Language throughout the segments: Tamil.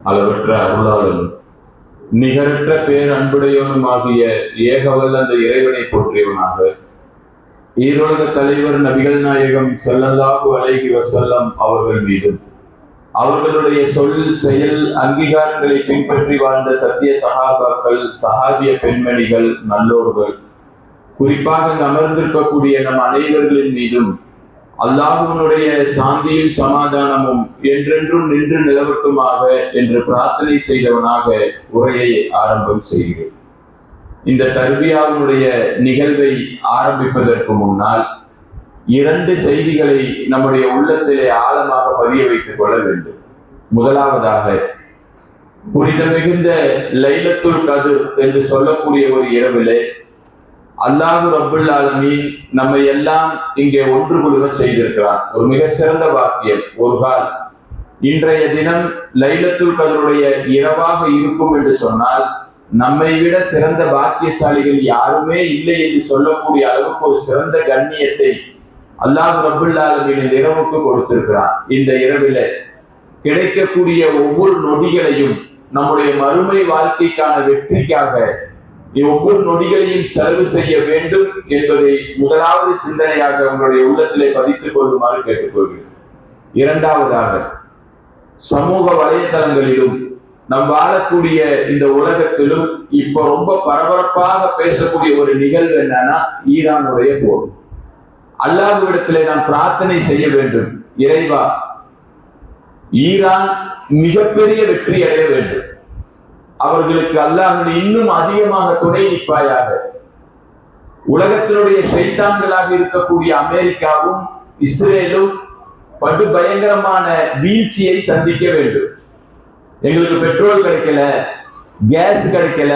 அளவற்ற அருளாளனும் நிகரற்ற பேரன்புடையவனுமாகிய ஏகவல்ல அந்த இறைவனை போற்றியவனாக ஈருலக தலைவர் நபிகள் நாயகம் ஸல்லல்லாஹு அலைஹி வஸல்லம் அவர்கள் மீதும் அவர்களுடைய சொல் செயல் அங்கீகாரங்களை பின்பற்றி வாழ்ந்த சத்திய சஹாபாக்கள், சஹாபிய பெண்மணிகள், நல்லோர்கள், குறிப்பாக அமர்ந்திருக்கக்கூடிய நம் அனைவர்களின் மீதும் அல்லாஹ்வுடைய சாந்தியும் சமாதானமும் என்றென்றும் நின்று நிலவட்டுமாக என்று பிரார்த்தனை செய்தவனாக உரையை ஆரம்பம் செய்கிறேன். இந்த தர்பியாவினுடைய நிகழ்வை ஆரம்பிப்பதற்கு முன்னால் 2 செய்திகளை நம்முடைய உள்ளத்திலே ஆழமாக பதிய வைத்துக் கொள்ள வேண்டும். முதலாவதாக, புனித மிகுந்த லைலத்துல் கத்ர் என்று சொல்லக்கூடிய ஒரு இரவிலே அல்லாஹ் ரப்புல் ஆலமீன் நம்மை எல்லாம் இங்கே ஒன்று குழுவ செய்திருக்கிறான். ஒரு மிக சிறந்த வாக்கியம். ஒரு கால் இன்றைய தினம் லைலத்துல் கத்ருடைய இரவாக இருக்கும் என்று சொன்னால் நம்மை விட சிறந்த பாக்கியசாலிகள் யாருமே இல்லை என்று சொல்லக்கூடிய அளவுக்கு ஒரு சிறந்த கண்ணியத்தை அல்லாஹ் ரப்புல் ஆலமீன் இந்த இரவுக்கு கொடுத்திருக்கிறான். இந்த இரவில கிடைக்கக்கூடிய ஒவ்வொரு நொடிகளையும் நம்முடைய மறுமை வாழ்க்கைக்கான வெற்றிக்காக ஒவ்வொரு நொடிகளையும் செலவு செய்ய வேண்டும் என்பதை முதலாவது சிந்தனையாக உங்களுடைய உள்ளத்திலே பதித்துக் கொள்ளுமாறு கேட்டுக்கொள்கிறேன். இரண்டாவதாக, சமூக வலைத்தளங்களிலும் நாம் வாழக்கூடிய இந்த உலகத்திலும் இப்ப ரொம்ப பரபரப்பாக பேசக்கூடிய ஒரு நிகழ்வு என்னன்னா ஈரானுடைய போர். அல்லாஹ்விடத்திலே நாம் பிரார்த்தனை செய்ய வேண்டும், இறைவா ஈரான் மிகப்பெரிய வெற்றி அடைய வேண்டும், அவர்களுக்கு அல்லாஹ் இன்னும் அதிகமாக துணை நிற்பாயாக. உலகத்தினுடைய ஷைத்தான்களாக இருக்கக்கூடிய அமெரிக்காவும் இஸ்ரேலும் படு பயங்கரமான வீழ்ச்சியை சந்திக்க வேண்டும். எங்களுக்கு பெட்ரோல் கிடைக்கல, கேஸ் கிடைக்கல,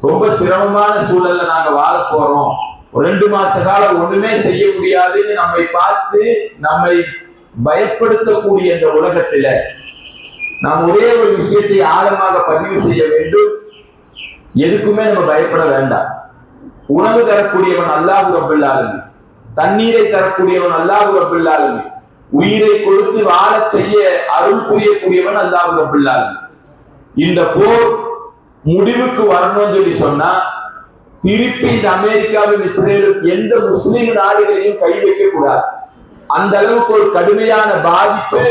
ரொம்ப சிரமமான சூழல்ல நாங்க வாழ போறோம், 2 மாச காலம் ஒண்ணுமே செய்ய முடியாதுன்னு நம்மை பார்த்து நம்மை பயப்படுத்தக்கூடிய இந்த உலகத்தில நாம் ஒரே ஒரு விஷயத்தை ஆழமாக பதிவு செய்ய வேண்டும். எதுக்குமே நம்ம பயப்பட வேண்டாம். உணவு தரக்கூடியவன் அல்லாஹ் ரப்புல் ஆலமீன், தண்ணீரை தரக்கூடியவன் அல்லாஹ் ரப்புல் ஆலமீன், உயிரை கொடுத்து வாழ செய்ய அருள் புரியக்கூடியவன் அல்லாஹ் ரப்புல் ஆலமீன். இந்த போர் முடிவுக்கு வரணும்னு சொல்லி சொன்னா திருப்பி இந்த அமெரிக்காவும் இஸ்ரேலும் எந்த முஸ்லிம் நாடுகளையும் கை வைக்க கூடாது. அந்த அளவுக்கு ஒரு கடுமையான பாதிப்பு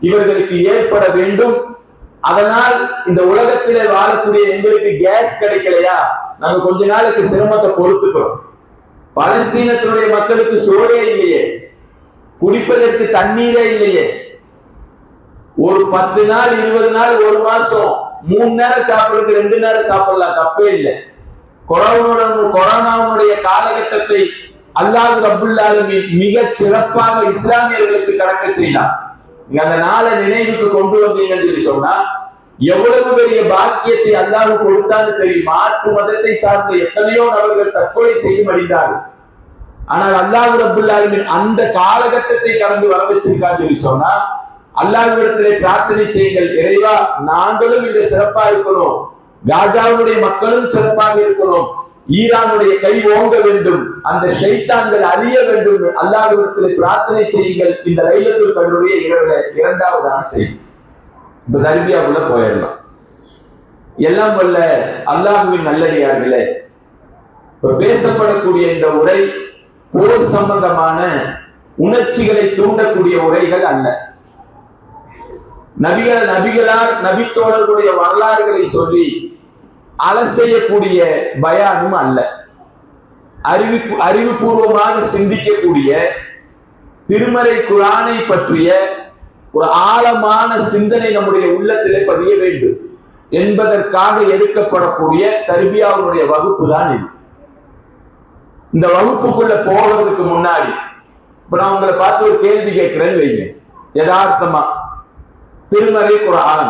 இவர்களுக்கு ஏற்பட வேண்டும். அதனால் இந்த உலகத்திலே வாழக்கூடிய எங்களுக்கு கேஸ் கிடைக்கலையா, நாங்க கொஞ்ச நாளுக்கு சிரமத்தை பொறுத்துக்கிறோம். பலஸ்தீனத்தினுடைய மக்களுக்கு சோறே இல்லையே, குடிப்பதற்கு தண்ணீரே இல்லையே. ஒரு 10 நாள் 20 நாள் 1 மாசம் 3 நேரம் சாப்பிடுறதுக்கு 2 நேரம் சாப்பிடலாம், தப்பே இல்லை. கொரோனாவுடைய காலகட்டத்தை அல்லாஹ் ரப்புல் ஆலமீன் மிக சிறப்பாக இஸ்லாமியர்களுக்கு கடக்க செய்யலாம். அந்த நாளை நினைவுக்கு கொண்டு வந்தீங்கன்னு சொன்னா எவ்வளவு பெரிய பாக்கியத்தை அல்லாஹ் கொடுத்தான்னு தெரியும். மாற்று மதத்தை சார்ந்த எத்தனையோ நபர்கள் தற்கொலை செய்ய மடிந்தார்கள். ஆனால் அல்லாஹ் ரப்புல் ஆலமீன் அந்த காலகட்டத்தை கடந்து வர வச்சிருக்கான்னு சொல்லி சொன்னா அல்லாஹ்விடத்திலே பிரார்த்தனை செய்யுங்கள், இறைவா நாங்களும் இங்க சிறப்பா இருக்கணும், காசாவுடைய மக்களும் சிறப்பாக இருக்கணும், ஈரானுடைய கை ஓங்க வேண்டும், அந்த ஷைத்தான்கள் அழிய வேண்டும், அல்லாஹ்விடத்திலே பிரார்த்தனை செய்யுங்கள். இந்த லைலத்துல் கத்ருடைய இரவுல இரண்டாவதான செய்தி. இப்ப தர்பியாவுள்ள போயிடலாம். எல்லாம் வல்ல அல்லாஹ்வின் நல்லடியார்களே, இப்ப பேசப்படக்கூடிய இந்த உரை போர் சம்பந்தமான உணர்ச்சிகளை தூண்டக்கூடிய உரைகள் அல்ல. நபிகளார் நபித்தோழர்களுடைய வரலாறுகளை சொல்லி அலசெய்யக்கூடிய பயானும் அல்ல. அறிவுபூர்வமாக சிந்திக்கக்கூடிய திருமறை குர்ஆனை பற்றிய ஒரு ஆழமான சிந்தனை நம்முடைய உள்ளத்திலே பதிய வேண்டும் என்பதற்காக எடுக்கப்படக்கூடிய தர்பியாவுடைய வகுப்பு தான் இது. இந்த வகுப்புக்குள்ள போவதற்கு முன்னாடி இப்ப நான் உங்களை பார்த்து ஒரு கேள்வி கேட்கிறேன்னு வைங்க, யதார்த்தமா திருமறை குர்ஆன்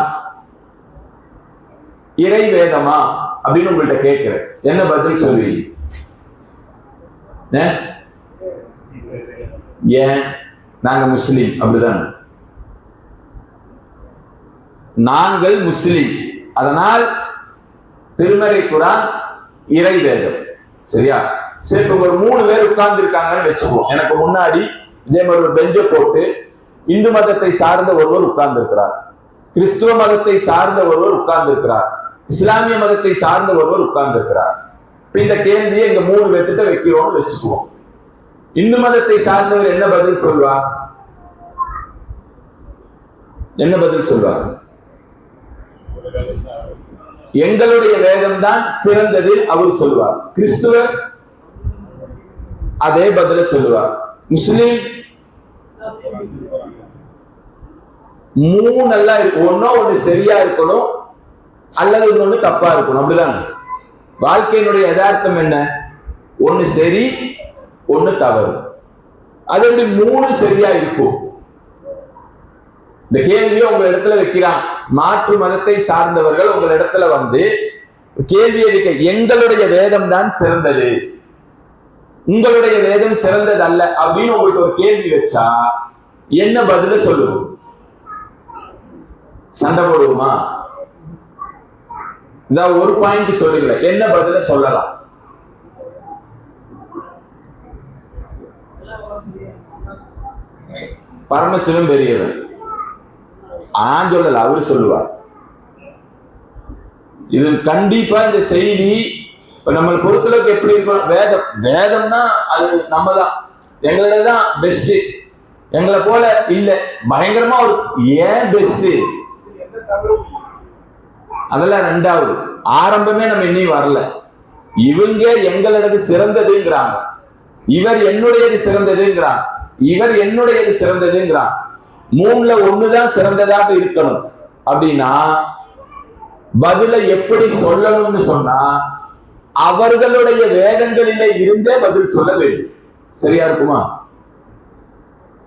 இறை வேதமா அப்படின்னு உங்கள்கிட்ட கேட்கிறேன், என்ன பதில் சொல்வீங்க? ஏன்? நாங்க முஸ்லிம், அப்படிதான். நாங்கள் முஸ்லிம், அதனால் திருமறை குர்ஆன் இறை வேதம். சரியா? சரி, இப்ப ஒரு 3 பேர் உட்கார்ந்து இருக்காங்கன்னு வச்சுக்குவோம். எனக்கு முன்னாடி இதே மாதிரி ஒரு பெஞ்சை போட்டு இந்து மதத்தை சார்ந்த ஒருவர் உட்கார்ந்து இருக்கிறார். கிறிஸ்துவ மதத்தை சார்ந்த ஒருவர் உட்கார்ந்து இருக்கிறார், இஸ்லாமிய மதத்தை சார்ந்த ஒருவர் உட்கார்ந்து இருக்கிறார். இந்த கேள்வியை இங்க 3 பேர்த்திட்ட வைக்கிறோம்னு வச்சுக்குவோம். இந்து மதத்தை சார்ந்தவர் என்ன பதில் சொல்வார்? என்ன பதில் சொல்வார்? எங்களுடைய வேதம் தான் சிறந்தது அவர் சொல்வார். கிறிஸ்துவர் அதே பதில சொல்லுவார். முஸ்லிம் 3 நல்லா இருக்கு, ஒண்ணு சரியா இருக்கணும் அல்லது இன்னொன்னு தப்பா இருக்கணும், அப்படிதான். வாழ்க்கையினுடைய யதார்த்தம் என்ன? ஒண்ணு சரி ஒண்ணு தவறு. அது எப்படி 3 சரியா இருக்கும்? இந்த கேள்வியை உங்க இடத்துல வைக்கிறான். மாற்று மதத்தை சார்ந்தவர்கள் உங்கள் இடத்துல வந்து கேள்வியை வைக்க, எங்களுடைய வேதம் தான் சிறந்தது, உங்களுடைய வேதம் சிறந்தது அல்ல அப்படின்னு உங்களுக்கு ஒரு கேள்வி வச்சா என்ன பதில சொல்லுவோம்? சண்டை போடுவோமா? இதான் ஒரு பாயிண்ட் சொல்லுங்க, என்ன பதில சொல்லலாம்? பரமசிவம் பெரியவன் சொல்லல, அவரு சொல்லுவார். இது கண்டிப்பா இந்த செய்தி இப்ப நம்ம பொறுத்தளவுக்கு எப்படி இருக்கும்? வேதம், வேதம்னா அது நம்ம தான், எங்களதான் பெஸ்ட், எங்களை போல இல்ல, பயங்கரமா ஒரு ஏன் பெஸ்ட், அதெல்லாம் 2வது. ஆரம்பமே நம்ம இன்னும் வரல. இவங்க எங்களது சிறந்ததுங்கிறாங்க, இவர் என்னுடையது சிறந்ததுங்கிறாங்க, இவர் என்னுடையது சிறந்ததுங்கிறாங்க. 3ல 1 தான் சிறந்ததாக இருக்கணும் அப்படின்னா பதில எப்படி சொல்லணும்னு சொன்னா அவர்களுடைய வேதங்களிலே இருந்தே பதில் சொல்ல வேண்டும். சரியா இருக்குமா?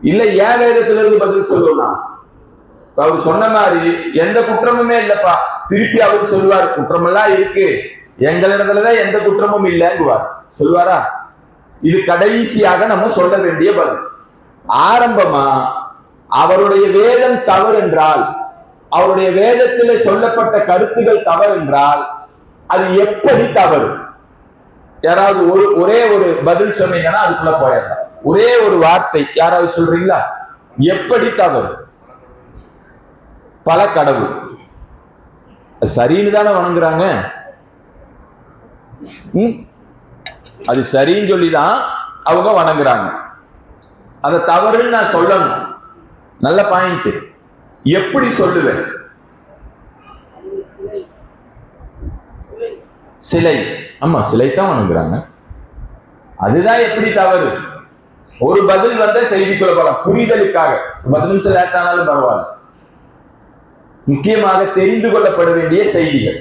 இல்ல ஏன் வேதத்திலிருந்து பதில் சொல்லலாம்? அவர் சொன்ன மாதிரி எந்த குற்றமுமே இல்லப்பா, திருப்பி அவர் சொல்லுவார், குற்றமெல்லாம் இருக்கு, எங்களிடத்துலதான் எந்த குற்றமும் இல்லைங்குவார். சொல்லுவாரா? இது கடைசியாக நம்ம சொல்ல வேண்டிய பதில். ஆரம்பமா அவருடைய வேதம் தவறு என்றால், அவருடைய வேதத்திலே சொல்லப்பட்ட கருத்துகள் தவறு என்றால் அது எப்படி தவறு? யாராவது ஒரே ஒரு பதில் சொன்னீங்கன்னா அதுக்குள்ள போயிடலாம். ஒரே ஒரு வார்த்தை யாராவது சொல்றீங்களா? எப்படி தவறு? பல கடவுள் சரின்னு தானே வணங்குறாங்க, அது சரின்னு சொல்லிதான் அவங்க வணங்குறாங்க. அதை தவறுன்னு நான் சொல்லணும். நல்ல பாயிண்ட். எப்படி சொல்லுவேன்? சிலை, ஆமா சிலை தான் வணங்குறாங்க, அதுதான் எப்படி தவறு? ஒரு பதில் வந்த செய்திக்குள்ள போலாம், புரிதலுக்காக 10 நிமிஷம் லேட் ஆனாலும் பரவாயில்ல, முக்கியமாக தெரிந்து கொள்ளப்பட வேண்டிய செய்திகள்.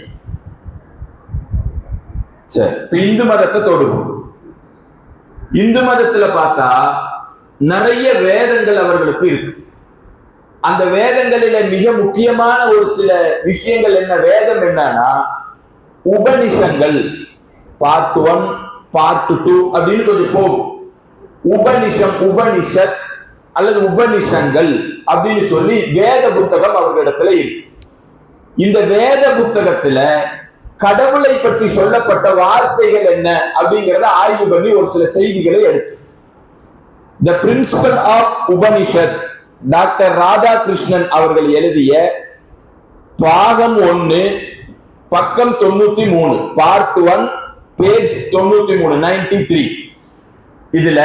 சரி, இப்ப இந்து மதத்தை தொடுவோம். இந்து மதத்துல பார்த்தா நிறைய வேதங்கள் அவர்களுக்கு இருக்கு. அந்த வேதங்களில மிக முக்கியமான ஒரு சில விஷயங்கள் என்ன? வேதம் என்னன்னா உபனிஷங்கள். பார்ட் 1 பார்ட் 2 அப்படின்னு கொஞ்சம் போகும். உபனிஷத் அல்லது உபனிஷங்கள் அப்படின்னு சொல்லி வேத புத்தகம் அவர்களிடத்துல இருக்கு. இந்த வேத புத்தகத்துல கடவுளை பற்றி சொல்லப்பட்ட வார்த்தைகள் என்ன அப்படிங்கிறத ஆய்வு பண்ணி ஒரு சில செய்திகளை எடுத்து the principal of Upanishad doctor Radhakrishnan அவர்கள் எழுதிய பாகம் 1 பக்கம் 93, பார்ட் 1 பேஜ் 93, 93. இதுல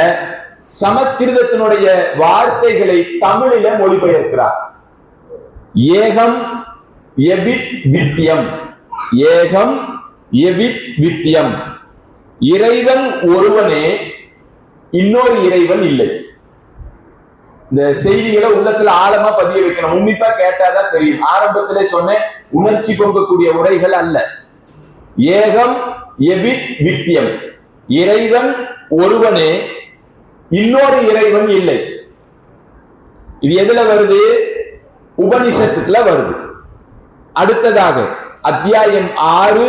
சமஸ்கிருதத்தினுடைய வார்த்தைகளை தமிழில மொழிபெயர்க்கிறார். ஏகம் எவித் வித்யம், ஏகம் எவித் வித்யம், இறைவன் ஒருவனே, இன்னொரு இறைவன் இல்லை. இந்த செய்திகளை உள்ளத்துல ஆழமா பதிய வைக்கணும், உன்னிப்பா கேட்டாதான் தெரியும். ஆரம்பத்திலே சொன்ன உணர்ச்சி பொங்கக்கூடிய உரைகள் அல்ல. ஏகம் எவித் வித்யம், இறைவன் ஒருவனே, இன்னொரு இறைவன் இல்லை. இது எதுல வருது? உபனிஷத்துல வருது. அடுத்ததாக அத்தியாயம் 6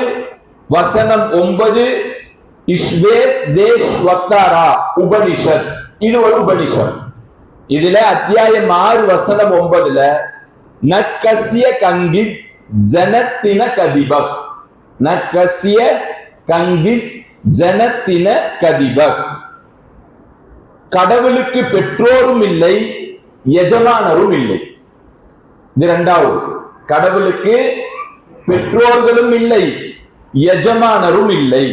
வசனம் 9 இஸ்வேத் தேஷ் வக்தாரா உபனிஷத், இது ஒரு உபனிஷத். இதுல அத்தியாயம் 6 வசனம் 9ல நக்கசிய கங்கித் ஜனத்தின கதிபக், நக்கசிய கங்கித் ஜனத்தின கதிபக், கடவுளுக்கு பெற்றோரும் இல்லை எஜமானரும் இல்லை. இது 2வது. கடவுளுக்கு பெற்றோர்களும் இல்லை, எஜமானரும் இல்லை.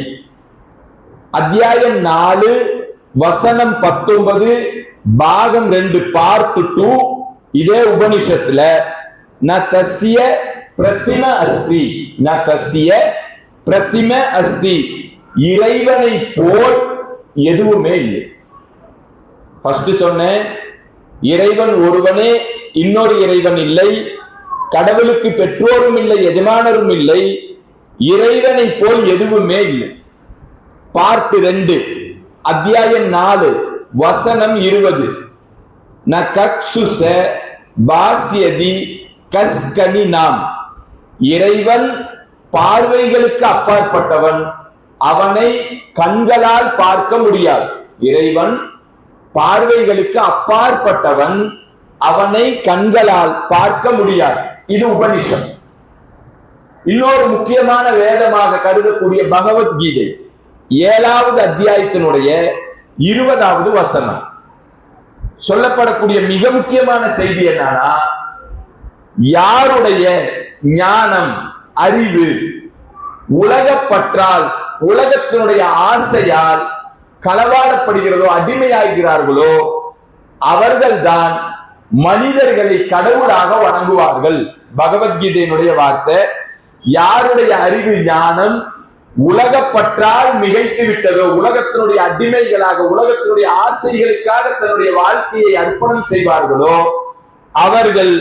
அத்தியாயம் 4 வசனம் 19 பாகம் 2 பார்ட் 2 இதே உபனிஷத்துல ந தஸ்ய பிரதிம அஸ்தி, ந தஸ்ய பிரதிம அஸ்தி, இறைவனை போல் எதுவுமே இல்லை. ஃபர்ஸ்ட் சொன்னேன், இறைவன் ஒருவனே, இன்னொரு இறைவன் இல்லை, கடவுளுக்கு பெற்றோரும் இல்லை, எஜமானரும் இல்லை, இறைவனை போல் எதுவுமே இல்லை. பார்ட் 2 அத்தியாயம் 4 வசனம் 20 ந கக்ஷுச பாஸ்யதி கஸ்கனி நாம், இறைவன் பார்வைகளுக்கு அப்பாற்பட்டவன், அவனை கண்களால் பார்க்க முடியாது. இறைவன் பார்வைகளுக்கு அப்பாற்பட்டவன், அவனை கண்களால் பார்க்க முடியாது. இது உபனிஷம். இன்னொரு முக்கியமான வேதமாக கருதக்கூடிய பகவத்கீதை 7வது அத்தியாயத்தினுடைய 20வது வசனம் சொல்லப்படக்கூடிய மிக முக்கியமான செய்தி என்னன்னா, யாருடைய ஞானம், அறிவு உலகப்பற்றால், உலகத்தினுடைய ஆசையால் களவாடப்படுகிறதோ, அடிமையாகிறார்களோ, அவர்கள்தான் மனிதர்களை கடவுளாக வணங்குவார்கள். பகவத்கீதையினுடைய வார்த்தை. யாருடைய அறிவு ஞானம் உலகப்பற்றால் மிகைத்து விட்டதோ, உலகத்தினுடைய அடிமைகளாக, உலகத்தினுடைய ஆசைகளுக்காக தன்னுடைய வாழ்க்கையை அர்ப்பணம் செய்வார்களோ, அவர்கள்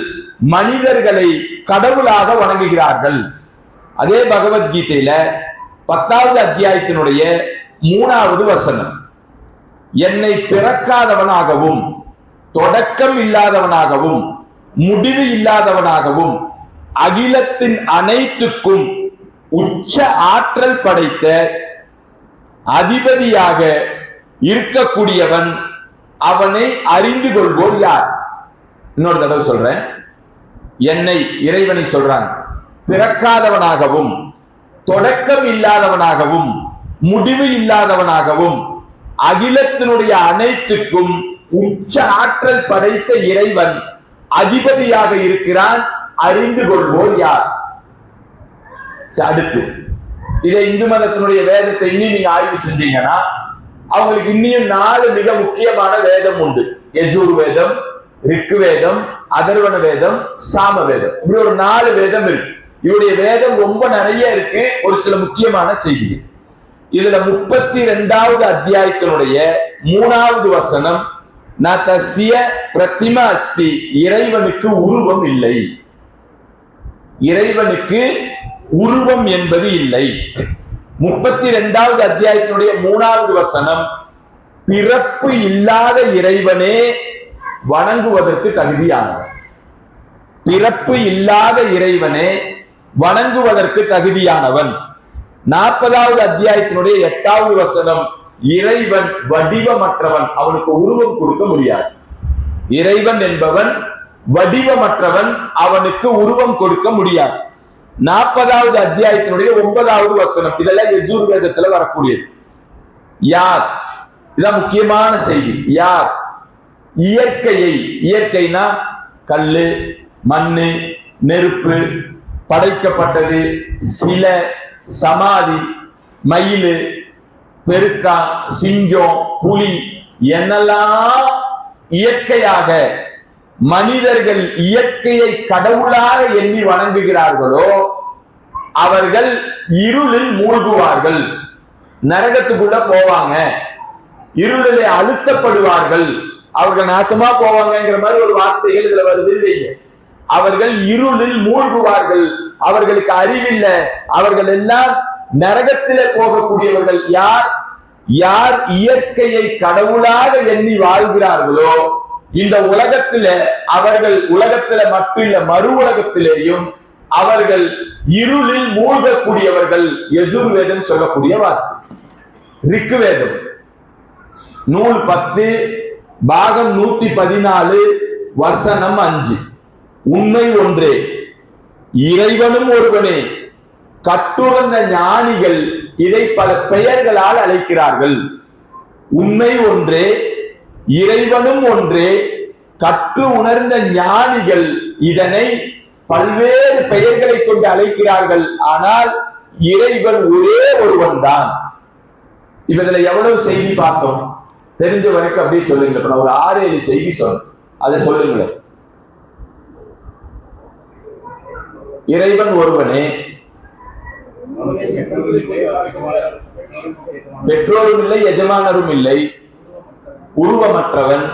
மனிதர்களை கடவுளாக வணங்குகிறார்கள். அதே பகவத்கீதையில 10வது அத்தியாயத்தினுடைய 3வது வசனம், என்னை பிறக்காதவனாகவும் தொடக்கம் இல்லாதவனாகவும் முடிவு இல்லாதவனாகவும் அகிலத்தின் அனைத்துக்கும் உச்ச ஆற்றல் படைத்த அதிபதியாக இருக்கக்கூடியவன், அவனை அறிந்து கொள்வோர் யார்? இன்னொரு தடவை சொல்றேன், என்னை, இறைவனை சொல்றாங்க, பிறக்காதவனாகவும் தொடக்கம் இல்லாதவனாகவும் முடிவு இல்லாதவனாகவும் அகிலத்தினுடைய அனைத்துக்கும் உச்ச ஆற்றல் படைத்த இறைவன் அதிபதியாக இருக்கிறான், அறிந்து கொள்வோர் யார்? அடுத்து இதை இந்து மதத்தினுடைய வேதத்தை இன்னும் நீங்க ஆய்வு செஞ்சீங்கன்னா அவங்களுக்கு இன்னும் 4 மிக முக்கியமான வேதம் உண்டு. யஜுர் வேதம், ரிக்கு வேதம், அதர்வண வேதம், சாம வேதம். இப்படி ஒரு 4 வேதம் இருக்கு. இவருடைய வேதம் ரொம்ப நிறைய இருக்கு. ஒரு சில முக்கியமான செய்திகள் இதுல 32வது அத்தியாயத்தினுடைய 3வது வசனம், ந தஸ்ய பிரதிம அஸ்தி, இறைவனுக்கு உருவம் இல்லை, இறைவனுக்கு உருவம் என்பது இல்லை. 32வது அத்தியாயத்தினுடைய 3வது வசனம், பிறப்பு இல்லாத இறைவனே வணங்குவதற்கு தகுதியானவன், பிறப்பு இல்லாத இறைவனே வணங்குவதற்கு தகுதியானவன். 40வது அத்தியாயத்தினுடைய 8வது வசனம், இறைவன் வடிவமற்றவன், அவனுக்கு உருவம் கொடுக்க முடியாது. இறைவன் என்பவன் வடிவமற்றவன், அவனுக்கு உருவம் கொடுக்க முடியாது. 40வது அத்தியாயத்தினுடைய 9வது வசனம், இதெல்லாம் யஜுர் வேதத்துல வரக்கூடியது. யார், இதான் முக்கியமான செய்தி, யார் இயற்கையை, இயற்கைனா கல்லு, மண்ணு, நெருப்பு, படைக்கப்பட்டது, சில, சமாதி, மயிலு, பெருக்கா, சிங்கம், புலி, என்னெல்லாம் இயற்கையாக மனிதர்கள் இயற்கையை கடவுளாக எண்ணி வணங்குகிறார்களோ அவர்கள் இருளில் மூழ்குவார்கள், நரகத்துக்குள்ள போவாங்க, இருளிலே அழுத்தப்படுவார்கள், அவர்கள் நாசமா போவாங்கிற மாதிரி ஒரு வார்த்தைகள் இதுல வருது இல்லையே. அவர்கள் இருளில் மூழ்குவார்கள், அவர்களுக்கு அறிவில்லை, அவர்கள் எல்லாம் நரகத்திலே போகக்கூடியவர்கள். யார் யார் இயற்கையை கடவுளாக எண்ணி வாழ்கிறார்களோ இந்த உலகத்தில அவர்கள், உலகத்தில மட்டுமில்ல மறு உலகத்திலேயும் அவர்கள் இருளில் மூழ்கக்கூடியவர்கள். யஜுர் வேதம் சொல்லக்கூடிய வார்த்தை. ரிக்கு வேதம் நூல் 10 பாகம் 114 வசனம் 5, உண்மை ஒன்றே, இறைவனும் ஒருவனே, கட்டுணர்ந்த ஞானிகள் இதை பல பெயர்களால் அழைக்கிறார்கள். உண்மை ஒன்றே, இறைவனும் ஒன்றே, கற்று உணர்ந்த ஞானிகள் இதனை பல்வேறு பெயர்களை கொண்டு அழைக்கிறார்கள். ஆனால் இறைவன் ஒரே ஒருவன் தான். இதுல எவ்வளவு செய்தி பார்த்தோம்? தெரிஞ்ச வரைக்கும் அப்படியே சொல்லுங்க. இப்ப நான் ஒரு 6-7 செய்தி சொன்னேன், அதை சொல்லுங்களேன். இறைவன் ஒருவனே, பெற்றோரும் இல்லை, எஜமானரும் இல்லை, உருவமற்றவன்,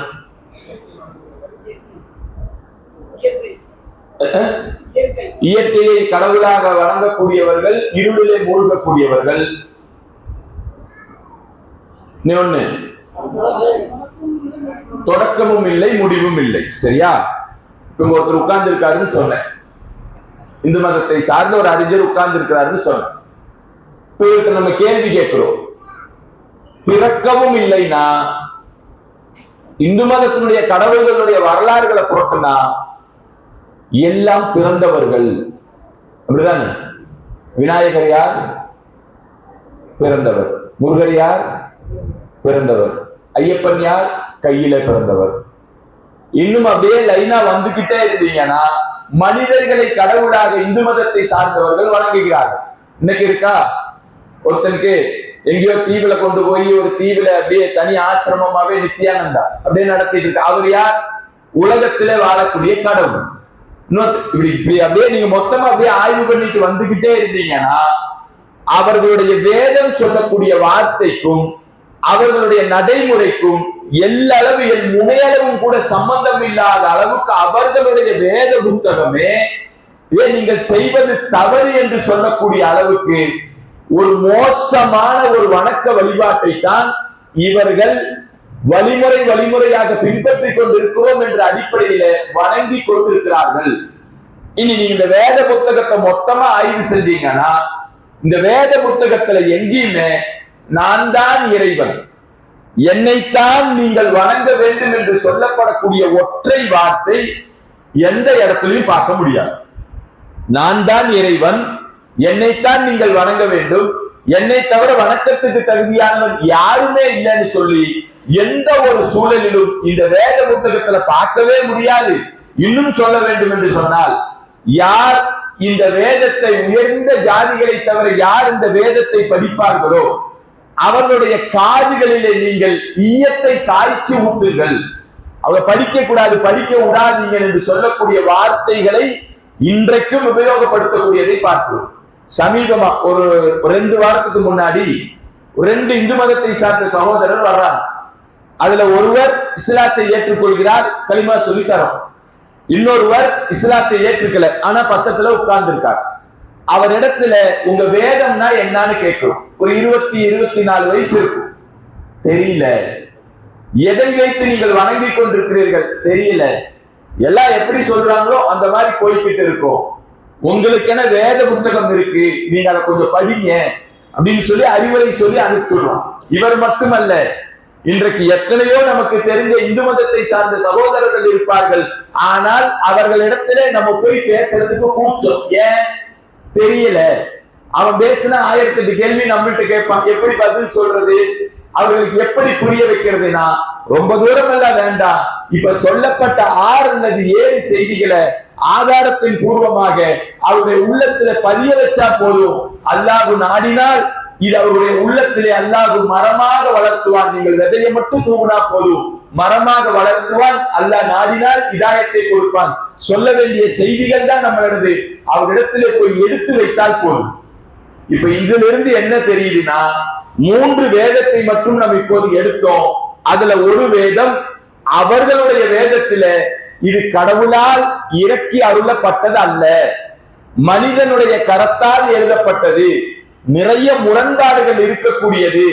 இயற்கையை கடவுளாக வணங்கக்கூடியவர்கள், இருளிலே மூழ்கக்கூடியவர்கள். ஒண்ணு, தொடக்கமும் இல்லை, முடிவும் இல்லை. சரியா? இப்ப ஒருத்தர் உட்கார்ந்து இருக்காருன்னு சொன்னேன், இந்து மதத்தை சார்ந்த ஒரு அறிஞர் உட்கார்ந்து இருக்கிறாருன்னு சொன்னேன். நம்ம கேள்வி கேட்கிறோம், பிறக்கவும் இல்லைன்னா இந்து மதத்தினுடைய கடவுள்களுடைய வரலாறுகளை புரட்டினா எல்லாம் பிறந்தவர்கள். அப்படிதானே? விநாயகர் யார்? பிறந்தவர். முருகர் யார்? பிறந்தவர். ஐயப்பன் யார்? கையில பிறந்தவர். இன்னும் அப்படியே லைனா வந்துகிட்டே இருந்தீங்கன்னா மனிதர்களை கடவுளாக இந்து மதத்தை சார்ந்தவர்கள் வணங்குகிறார்கள். இன்னைக்கு இருக்கா? ஒருத்தனுக்கு எங்கேயோ தீவுல கொண்டு போய் ஒரு தீவுல அப்படியே தனி ஆசிரமமாவே நித்யானந்தா அப்படியே நடத்திட்டு இருக்கு. அவர் யார்? உலகத்திலே வாழக்கூடிய கடவுள். இப்படி அப்படியே நீங்க மொத்தமா அப்படியே ஆய்வு பண்ணிட்டு வந்துகிட்டே இருந்தீங்கன்னா அவர்களுடைய வேதம் சொல்லக்கூடிய வார்த்தைக்கும் அவர்களுடைய நடைமுறைக்கும் எல்லளவு முனையளவும் கூட சம்பந்தம் இல்லாத அளவுக்கு அவர்களுடைய வேத புத்தகமே நீங்கள் செய்வது தவறு என்று சொல்லக்கூடிய அளவுக்கு ஒரு மோசமான ஒரு வணக்க வழிபாட்டை தான் இவர்கள் வழிமுறையாக பின்பற்றிக் கொண்டிருக்கிறோம் என்ற அடிப்படையில வணங்கி கொண்டிருக்கிறார்கள். இனி நீங்க இந்த வேத புத்தகத்தை மொத்தமா ஆய்வு செஞ்சீங்கன்னா இந்த வேத புத்தகத்துல எங்கேயுமே நான் தான் இறைவன், என்னைத்தான் நீங்கள் வணங்க வேண்டும் என்று சொல்லப்படக்கூடிய ஒற்றை வார்த்தை எந்த இடத்திலையும் பார்க்க முடியாது. நான் தான் இறைவன், என்னைத்தான் நீங்கள் வணங்க வேண்டும், என்னை தவிர வணக்கத்துக்கு தகுதியானவன் யாருமே இல்லைன்னு சொல்லி எந்த ஒரு சூழலிலும் இந்த வேத புத்தகத்துல பார்க்கவே முடியாது. இன்னும் சொல்ல வேண்டும் என்று சொன்னால், யார் இந்த வேதத்தை உயர்ந்த ஜாதிகளை தவிர யார் இந்த வேதத்தை படிப்பார்களோ அவர்களுடைய காதுகளிலே நீங்கள் ஈயத்தை காய்ச்சி ஊட்டுங்கள். அவர் படிக்க கூடாது, படிக்க விடாதீங்க என்று சொல்லக்கூடிய வார்த்தைகளை இன்றைக்கும் உபயோகப்படுத்தக்கூடியதை பார்க்கிறோம். சமீபமா ஒரு 2 வாரத்துக்கு முன்னாடி 2 இந்து மதத்தை சார்ந்த சகோதரர் வர்றாங்க. அதுல ஒருவர் இஸ்லாத்தை ஏற்றுக்கொள்கிறார், களிமா சொல்லி தரோம். இன்னொருவர் இஸ்லாத்தை ஏற்றுக்கல, ஆனா பக்கத்துல உட்கார்ந்து இருக்கார். அவர் இடத்துல உங்க வேதம்னா என்னன்னு கேட்கிறோம். ஒரு 20-24 வயசு இருக்கும். தெரியல. எதை வைத்து நீங்கள் வணங்கி கொண்டிருக்கிறீர்கள் தெரியல. எல்லாம் எப்படி சொல்றாங்களோ அந்த மாதிரி போய்கிட்டு இருக்கும். உங்களுக்கு என்ன வேத புத்தகம் இருக்கு, நீங்க அதை கொஞ்சம் படிங்க அப்படின்னு சொல்லி அறிவுரை சொல்லி அனுப்பிச்சுடுறோம். இவர் மட்டுமல்ல, இன்றைக்கு எத்தனையோ நமக்கு தெரிந்த இந்து மதத்தை சார்ந்த சகோதரர்கள் இருப்பார்கள். ஆனால் அவர்களிடத்திலே நம்ம போய் பேசுறதுக்கு கூச்சம். ஏன் தெரியல. அவன் பேசினா 1008 கேள்வி நம்மள்கிட்ட கேட்பான். எப்படி பதில் சொல்றது? அவர்களுக்கு எப்படி புரிய வைக்கிறதுனா ரொம்ப தூரம் எல்லாம் வேண்டாம். இப்ப சொல்லப்பட்ட 6 அல்லது 7 செய்திகளை ஆதாரத்தின் பூர்வமாக அவருடைய உள்ளத்துல பதிய வச்சா போதும். அல்லாஹ் நாடினால் இது அவருடைய உள்ளத்திலே அல்லாஹ் மரமாக வளர்த்துவான். நீங்கள் விதையை மட்டும் தூவினா போதும், மரமாக வளர்த்துவான். அல்லாஹ் நாடினால் இதாயத்தை கொடுப்பான். சொல்ல வேண்டிய செய்திகள் தான் நம்மளது அவரிடத்திலே போய் எடுத்து வைத்தால் போதும். இப்ப இதுல இருந்து என்ன தெரியுதுன்னா, 3 வேதத்தை மட்டும் நம்ம இப்போது எடுத்தோம். அதுல ஒரு வேதம் அவர்களுடைய வேதத்தில இது கடவுளால் இறக்கி அருளப்பட்டது அல்ல, மனிதனுடைய கரத்தால் எழுதப்பட்டது, நிறைய முரண்பாடுகள் இருக்கக்கூடியது,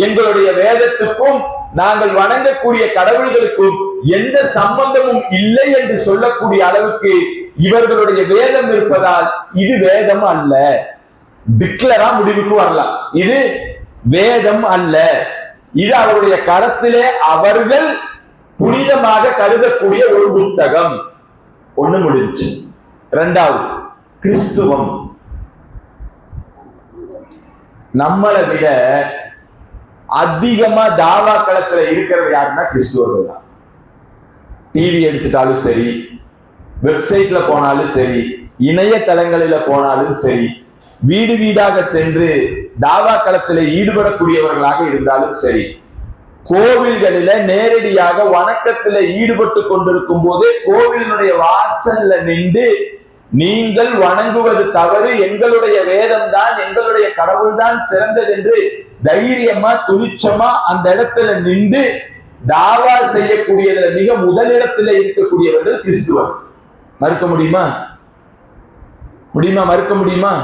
எங்களுடைய வேதத்துக்கும் நாங்கள் வணங்கக்கூடிய கடவுள்களுக்கும் எந்த சம்பந்தமும் இல்லை என்று சொல்லக்கூடிய அளவுக்கு இவர்களுடைய வேதம் இருப்பதால் இது வேதம் அல்ல. டிக்ளரா முடிவுக்கு வரலாம், இது வேதம் அல்ல, இது அவருடைய கரத்திலே அவர்கள் புனிதமாக கருதக்கூடிய ஒரு புத்தகம். ஒண்ணு முடிஞ்சு. 2வது கிறிஸ்துவம். நம்மளை விட அதிகமா தாவா களத்துல இருக்கிறது யாருன்னா கிறிஸ்துவர்கள் தான். டிவி எடுத்துட்டாலும் சரி, வெப்சைட்ல போனாலும் சரி, இணையதளங்களில போனாலும் சரி, வீடு வீடாக சென்று தாவா களத்தில் ஈடுபடக்கூடியவர்களாக இருந்தாலும் சரி, கோவில்களில நேரடியாக வணக்கத்தில் ஈடுபட்டு கொண்டிருக்கும் போதே கோவிலினுடைய வாசல்ல நின்று நீங்கள் வணங்குவது தவறு, எங்களுடைய வேதம் தான், எங்களுடைய கடவுள் தான் சிறந்தது என்று தைரியமா துணிச்சமா அந்த இடத்துல நின்று தாவா செய்யக்கூடியதுல மிக முதலிடத்தில் இருக்கக்கூடியவர்கள் கிறிஸ்துவர். மறுக்க முடியுமா? மறுக்க முடியுமா?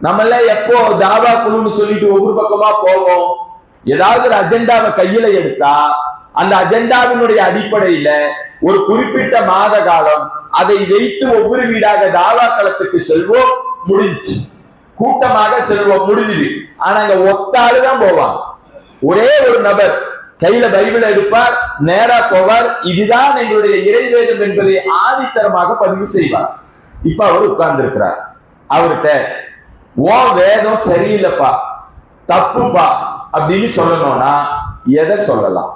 நம்மள எப்போ தாவா குழுன்னு சொல்லிட்டு ஒவ்வொரு பக்கமா போவோம். ஏதாவது ஒரு அஜெண்டாவை கையில எடுத்தா அந்த அஜெண்டாவினுடைய அடிப்படையில ஒரு குறிப்பிட்ட மாத காலம் அதை வைத்து ஒவ்வொரு வீடாக தாவா களத்துக்கு செல்வோம், முடிஞ்சு. கூட்டமாக செல்வோம், முடிஞ்சுது. ஆனா அங்க ஒத்தாளுதான் போவாங்க. ஒரே ஒரு நபர் கையில பைபிளை எடுப்பார், நேரா போவார், இதுதான் எங்களுடைய இறைவேதம் என்பதை ஆதித்தரமாக பதிவு செய்வார். இப்ப அவர் உட்கார்ந்து இருக்கிறார். அவர்கிட்ட ஓ வேதம் சரியில்லைப்பா, தப்புப்பா அப்படின்னு சொல்லணும்னா எதை சொல்லலாம்?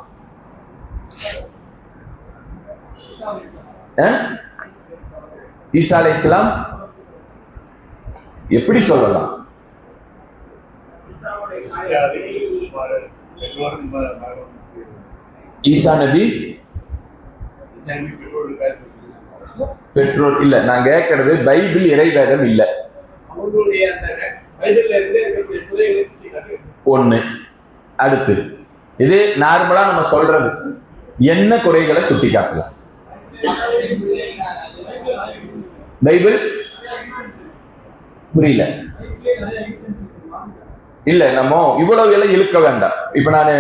ஈசா அலைஹிஸ்ஸலாம் எப்படி சொல்லலாம்? ஈசா நபி பெற்றோர் இல்ல. நான் கேட்கறது பைபிள் இறைவேதம் இல்ல. ஒண்ணு. அடுத்து இது நார்மலா நம்ம சொல்றது என்ன குறைகளை சுட்டி காட்டலாம்? பைபிள் புரியல. இல்ல, நம்ம இவ்வளவு எல்லாம் இழுக்க வேண்டாம். இப்ப நான்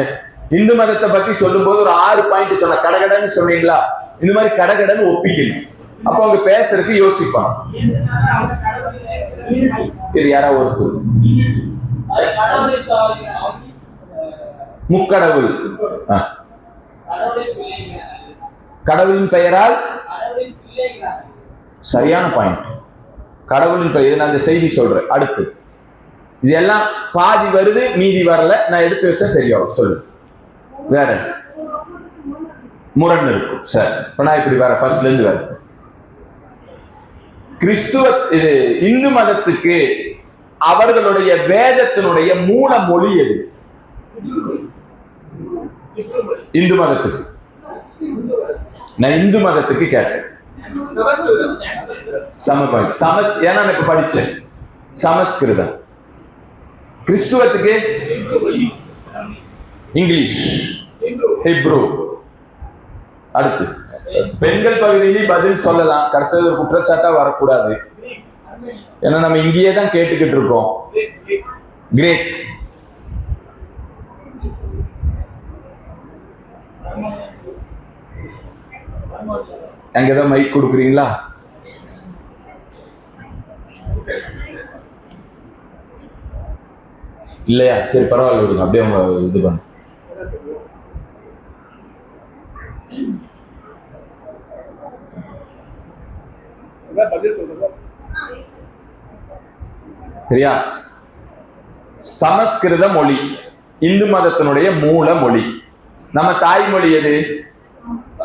இந்து மதத்தை பத்தி சொல்லும் போது ஒரு 6 பாயிண்ட் சொன்ன, கடகடன்னு சொன்னீங்களா, இந்த மாதிரி கடகடன்னு ஒப்பிக்கணும். அப்ப அவங்க பேசுறதுக்கு யோசிப்பாங்க. இது யாராவது ஒருத்தர் முக்கடவுள், கடவுளின் பெயரால் சரியான பாயிண்ட். கடவுளின் பெயர் நான் அந்த செய்தி சொல்றேன். அடுத்து இது எல்லாம் பாதி வருது, மீதி வரல. நான் எடுத்து வச்சா சரியாகும். சொல்லு. வேற முரண் இருக்கும் சார். இப்ப நான் இப்படி வர ஃபர்ஸ்ட்ல இருந்து வர கிறிஸ்துவ இது இந்து மதத்துக்கு அவர்களுடைய வேதத்தினுடைய மூல மொழி எது? இந்து மதத்துக்கு நான் இந்து மதத்துக்கு கேட்டேன். ஏன்னா நான் இப்ப படிச்சேன் சமஸ்கிருதம். கிறிஸ்துவத்துக்கு இங்கிலீஷ், ஹிப்ரு. அடுத்து பெண்கள் பகுதியில் பதில் சொல்லலாம். கடைசியில் ஒரு குற்றச்சாட்டா வரக்கூடாது. ஏன்னா நம்ம இங்கேயே தான் கேட்டுக்கிட்டு இருக்கோம். கிரேக். அங்கதான் மைக் கொடுக்குறீங்களா? இல்லையா? சரி, பரவாயில்ல, விடுங்க. அப்படியே அவங்க இது பண்ண. சரியா? சமஸ்கிருத மொழி இந்து மதத்தினுடைய மூல மொழி. நம்ம தாய்மொழி எது?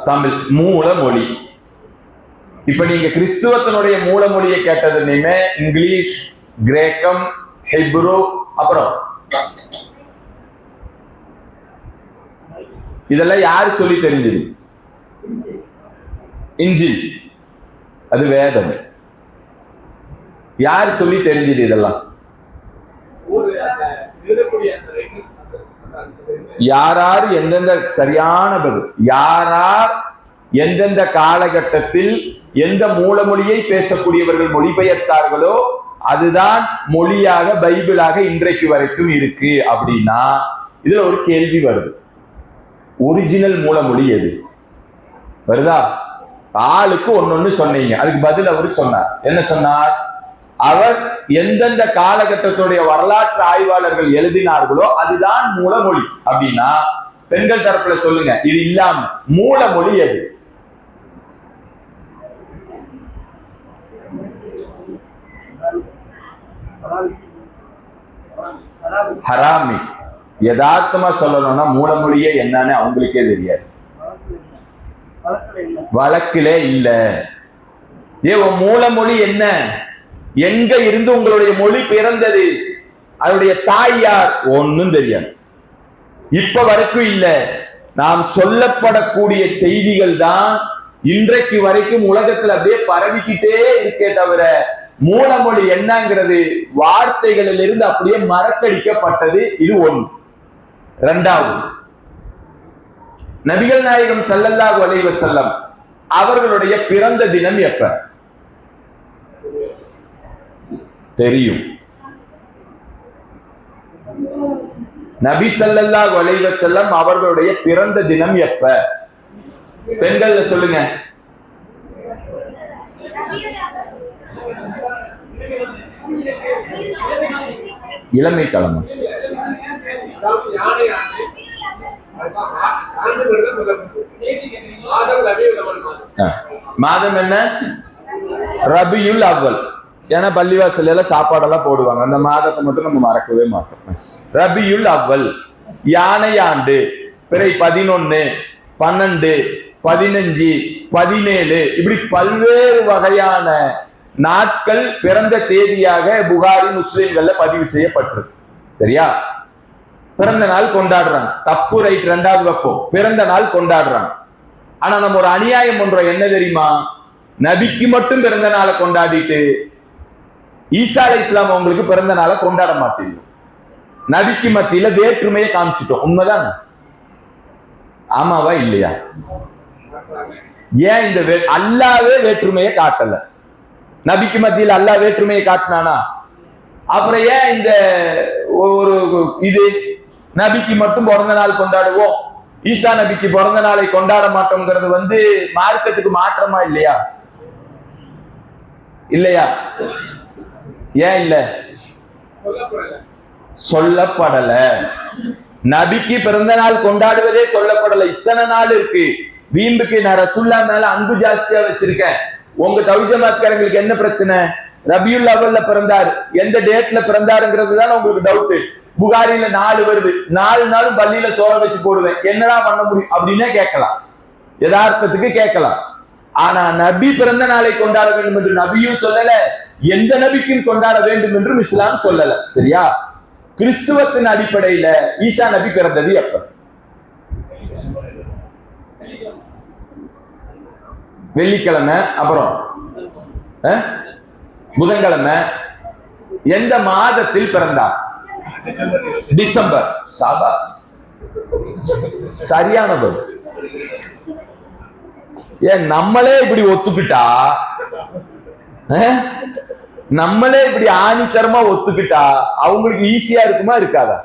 தமிழ். மூல மொழி. இப்ப நீங்க கிறிஸ்துவத்தினுடைய மூல மொழியை கேட்டதுமே இங்கிலீஷ், கிரேக்கம், ஹிப்ரு, அப்புறம் இதெல்லாம் யாரு சொல்லி தெரிஞ்சது? இஞ்சில், அது வேதம். யார் சொல்லி தெரிஞ்சது இதெல்லாம்? யாரார் எந்தெந்த சரியான பதில், யாரார் எந்தெந்த காலகட்டத்தில் எந்த மூலமொழியை பேசக்கூடியவர்கள் மொழிபெயர்த்தார்களோ அதுதான் மொழியாக பைபிளாக இன்றைக்கு வரைக்கும் இருக்கு. அப்படின்னா இதுல ஒரு கேள்வி வருது, ஒரிஜினல் மூலமொழி எது? வருதா? ஆளுக்கு ஒன்னொன்னு சொன்னீங்க, அதுக்கு பதில் அவர் சொன்னார். என்ன சொன்னார்? அவர் எந்தெந்த காலகட்டத்துடைய வரலாற்று ஆய்வாளர்கள் எழுதினார்களோ அதுதான் மூலமொழி. அப்படின்னா பெண்கள் தரப்புல சொல்லுங்க, இது இல்லாம மூலமொழி எது? ஹராமி. யதார்த்தமா சொல்லணும்னா மூலமொழியே என்னன்னு அவங்களுக்கே தெரியாது. வழக்கிலே இல்ல. உன் மூல மொழி என்ன? எங்க இருந்து உங்களுடைய மொழி பிறந்தது? அதனுடைய தாய் யார்? ஒன்னும் தெரியாது. இப்ப வரைக்கும் இல்ல. நாம் சொல்லப்படக்கூடிய செய்திகள் தான் இன்றைக்கு வரைக்கும் உலகத்துல அப்படியே பரவிக்கிட்டே இருக்கே தவிர மூலமொழி என்னங்கிறது வார்த்தைகளில் இருந்து அப்படியே மறக்கடிக்கப்பட்டது. இது ஒன்று. இரண்டாவது, நபிகள் நாயகம் ஸல்லல்லாஹு அலைஹி வஸல்லம் அவர்களுடைய பிறந்த தினம் எப்ப தெரியும்? நபி ஸல்லல்லாஹு அலைஹி வஸல்லம் அவர்களுடைய பிறந்த தினம் எப்ப? பெண்கள்ல சொல்லுங்க. இளமை கிழமை. மாதம் என்ன? ரபியுல் அவ்வல். ஏன்னா பள்ளிவாசல் எல்லாம் சாப்பாடெல்லாம் போடுவாங்க. அந்த மாதத்தை மட்டும் நம்ம மறக்கவே மாட்டோம். ரபியுல் அவ்வல். யானை ஆண்டு. பிறை 11, 12, 15, 17 இப்படி பல்வேறு வகையான நாட்கள் பிறந்த தேதியாக புகாரி முஸ்லிம்கள்ல பதிவு செய்யப்பட்டிருக்கு. சரியா? பிறந்த நாள் கொண்டாடுறாங்க. தப்பு, ரைட், ரெண்டாவது வைப்போம். பிறந்த நாள் கொண்டாடுறாங்க. ஆனா நம்ம ஒரு அநியாயம் பண்றோம். என்ன தெரியுமா? நபிக்கு மட்டும் பிறந்த நாளை கொண்டாடிட்டு ஈசா அலைஹிஸ்ஸலாம் அவங்களுக்கு பிறந்த நாளை கொண்டாட மாட்டீங்க. நபிக்கு மத்தியில வேற்றுமையை காமிச்சிட்டோம். உண்மைதான். ஆமாவா இல்லையா? ஏன் இந்த அல்லாவே வேற்றுமையை காட்டல? நபிக்கு மத்தியில் அல்லாஹ் வேற்றுமையை காட்டினானா? அப்புறம் ஏன் இந்த ஒரு இது நபிக்கு மட்டும் பிறந்த நாள் கொண்டாடுவோம், ஈசா நபிக்கு பிறந்த நாளை கொண்டாட மாட்டோம்ங்கிறது மார்க்கத்துக்கு மாற்றமா இல்லையா? இல்லையா? ஏன் இல்ல? சொல்லப்படல. நபிக்கு பிறந்த நாள் கொண்டாடுவதே சொல்லப்படல. இத்தனை நாள் இருக்கு. வீம்புக்கு நான் ரசூல்லா மேல அன்பு ஜாஸ்தியா வச்சிருக்கேன். உங்க தௌஜமாத்காரங்களுக்கு என்ன பிரச்சனை? ரபியுல் அவ்வல்ல பிறந்தாரு, எந்த டேட்ல பிறந்தாருங்கிறது தான் உங்களுக்கு டவுட். புகாரில 4 வருது. 4 நாளும் பள்ளியில சோற வச்சு போடுவேன், என்னடா பண்ண முடியும் அப்படின்னே கேட்கலாம். யதார்த்தத்துக்கு கேட்கலாம். ஆனா நபி பிறந்த நாளை கொண்டாட வேண்டும் என்று நபியும் சொல்லல, எந்த நபிக்கும் கொண்டாட வேண்டும் என்றும் இஸ்லாம் சொல்லல. சரியா? கிறிஸ்துவத்தின் அடிப்படையில ஈசா நபி பிறந்தது எப்ப? வெள்ளிக்கிழமை. அப்புறம் புதன்கிழமை. எந்த மாதத்தில் பிறந்தார்? டிசம்பர். சாபாஸ், சரியான பதில். ஏன் நம்மளே இப்படி ஒத்துக்கிட்டா, நம்மளே இப்படி ஆணித்தரமா ஒத்துக்கிட்டா அவங்களுக்கு ஈஸியா இருக்குமா இருக்காதா?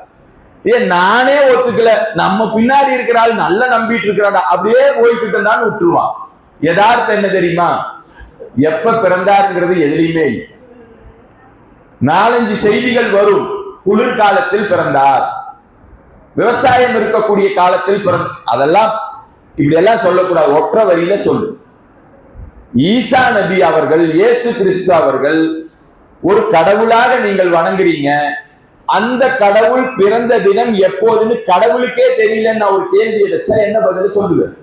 ஏன் நானே ஒத்துக்கல, நம்ம பின்னாடி இருக்கிற ஆள் நல்லா நம்பிட்டு இருக்கிறாடா, அப்படியே போய்கிட்டு இருந்தான்னு விட்டுருவான். யதார்த்தம் என்ன தெரியுமா? எப்ப பிறந்தாருங்கிறது எதுலையுமே இல்லை. 4-5 செய்திகள் வரும். குளிர்காலத்தில் பிறந்தார், விவசாயம் இருக்கக்கூடிய காலத்தில் பிறந்த, அதெல்லாம் இப்படி எல்லாம் சொல்லக்கூடாது. ஒற்ற வரியில சொல்லு. ஈசா நபி அவர்கள், இயேசு கிறிஸ்து அவர்கள் ஒரு கடவுளாக நீங்கள் வணங்குறீங்க. அந்த கடவுள் பிறந்த தினம் எப்போதுன்னு கடவுளுக்கே தெரியலன்னு ஒரு கேள்வியை வச்சா என்ன பதில் சொல்லுவேன்?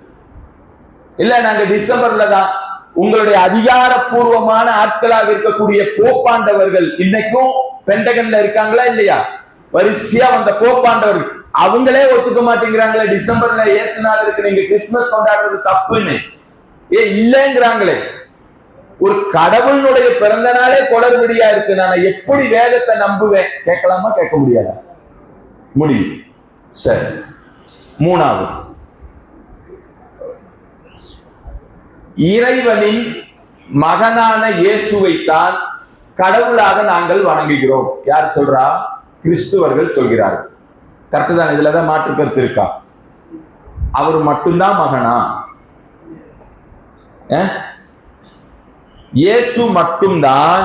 இல்ல நாங்க டிசம்பர்ல தான். உங்களுடைய அதிகாரப்பூர்வமான ஆட்களாக இருக்கக்கூடிய போப்பாண்டவர்கள் இன்னைக்கும் பென்டகன்ல இருக்காங்களா இல்லையா? வரிசையா வந்த போப்பாண்டவர்கள் அவங்களே ஒத்துக்க மாட்டேங்கிறாங்களே டிசம்பர்ல இயேசுநாதருக்கு நீங்க கிறிஸ்துமஸ் கொண்டாடுறது தப்புன்னு. இல்லைங்கிறாங்களே. ஒரு கடவுளுடைய பிறந்த நாளே குளறுபடியா இருக்கு. நான் எப்படி வேதத்தை நம்புவேன்? கேட்கலாமா? கேட்க முடியாதா? முடியும். சரி. 3வது, இறைவனின் மகனான இயேசுவைத்தான் கடவுளாக நாங்கள் வணங்குகிறோம். யார் சொல்றா? கிறிஸ்துவர்கள் சொல்கிறார்கள். கரெக்ட் தான். இதுலதான் மாற்று கருத்து இருக்கா? அவர் மட்டும்தான் மகனா? இயேசு மட்டும்தான்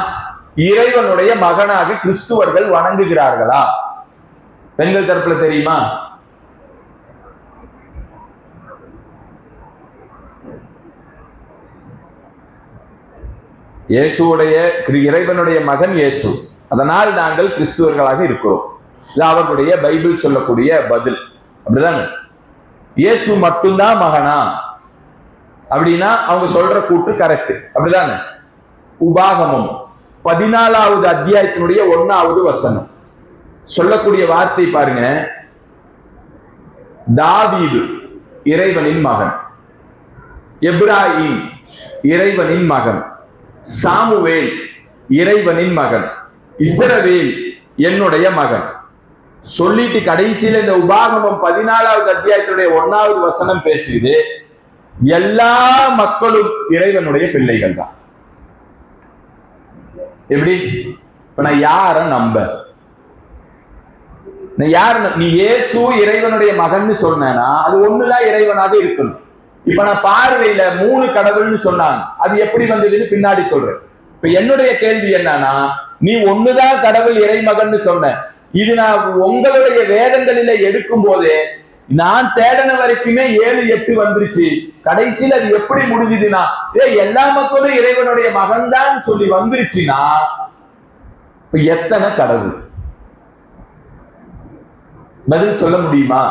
இறைவனுடைய மகனாக கிறிஸ்துவர்கள் வணங்குகிறார்களா? பெண்கள் தரப்புல தெரியுமா? இயேசுடைய இறைவனுடைய மகன் இயேசு, அதனால் நாங்கள் கிறிஸ்துவர்களாக இருக்கிறோம். இது அவர்களுடைய பைபிள் சொல்லக்கூடிய பதில். அப்படிதானே? இயேசு மட்டும்தான் மகனா அப்படின்னா அவங்க சொல்ற கூட்டு கரெக்ட். அப்படிதானே? உபாகமம் 14வது அத்தியாயத்தினுடைய 1வது வசனம் சொல்லக்கூடிய வார்த்தை பாருங்க. தாவீது இறைவனின் மகன், எப்ராஹிம் இறைவனின் மகன், சாமுவேல் இறைவனின் மகன், இஸ்ரவேல் என்னுடைய மகன் சொல்லிட்டு கடைசியில் இந்த உபாகமம் 14வது அத்தியாயத்தினுடைய 1வது வசனம் பேசுது, எல்லா மக்களும் இறைவனுடைய பிள்ளைகள் தான். எப்படி? இப்ப நான் யார நம்ப? நீ இயேசு இறைவனுடைய மகன் சொன்னா அது ஒண்ணுதான் இறைவனாக இருக்கணும். இப்ப நான் பார்வையில 3 கடவுள்னு சொன்னாங்க, அது எப்படி வந்ததுன்னு பின்னாடி சொல்றேன். இப்ப என்னுடைய கேள்வி என்னன்னா, நீ ஒண்ணுதான் கடவுள் இறைமகன் சொன்ன, இது நான் உங்களுடைய வேதங்களில எடுக்கும் போதே நான் தேடன வரைக்குமே 7, 8 வந்துருச்சு. கடைசியில் அது எப்படி முடிஞ்சுதுன்னா எல்லா மக்களும் இறைவனுடைய மகன் தான் சொல்லி வந்துருச்சுன்னா இப்ப எத்தனை கடவுள்? பதில் சொல்ல முடியுமா?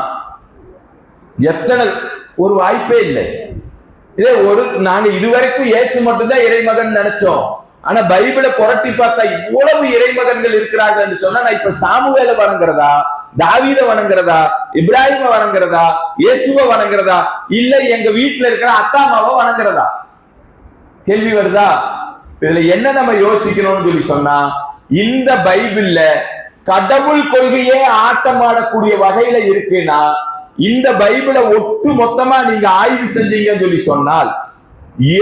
எத்தனை? ஒரு வாய்ப்பே இல்லை. நாங்க இதுவரைக்கும் இயேசு மட்டும்தான் இறைமகன் நினைச்சோம். ஆனா பைபிளை புரட்டி பார்த்தா இவ்வளவு இறைமகன்கள் இருக்கிறார்கள் என்று சொன்னா, நான் இப்ப சாமுவேல வணங்குறதா, தாவீத வணங்குறதா, இப்ராஹிம வணங்குறதா, இயேசுவ வணங்குறதா, இல்ல எங்க வீட்டுல இருக்கிற அத்தாமாவை வணங்குறதா? கேள்வி வருதா? இதுல என்ன நம்ம யோசிக்கணும்னு சொல்லி சொன்னா, இந்த பைபிள்ல கடவுள் கொள்கையே ஆட்டமாடக்கூடிய வகையில இருக்குன்னா, இந்த பைபிளை ஒட்டு மொத்தமா நீங்க ஆய்வு செஞ்சீங்கன்னு சொல்லி சொன்னால்,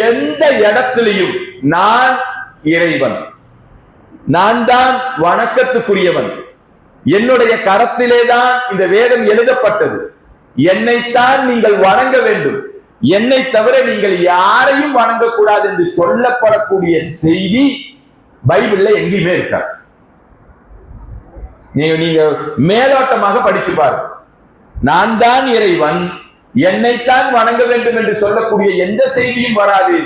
எந்த இடத்திலையும் நான் இறைவன், நான் தான் வணக்கத்துக்குரியவன், என்னுடைய கரத்திலேதான் இந்த வேதம் எழுதப்பட்டது, என்னைத்தான் நீங்கள் வணங்க வேண்டும், என்னை தவிர நீங்கள் யாரையும் வணங்கக்கூடாது என்று சொல்லப்படக்கூடிய செய்தி பைபிள்ல எங்கேயுமே இருக்காது. நீங்க மேலோட்டமாக படிச்சு பாருங்க. நான் தான் இறைவன், என்னைத்தான் வணங்க வேண்டும் என்று சொல்லக்கூடிய எந்த செய்தியும் வராது.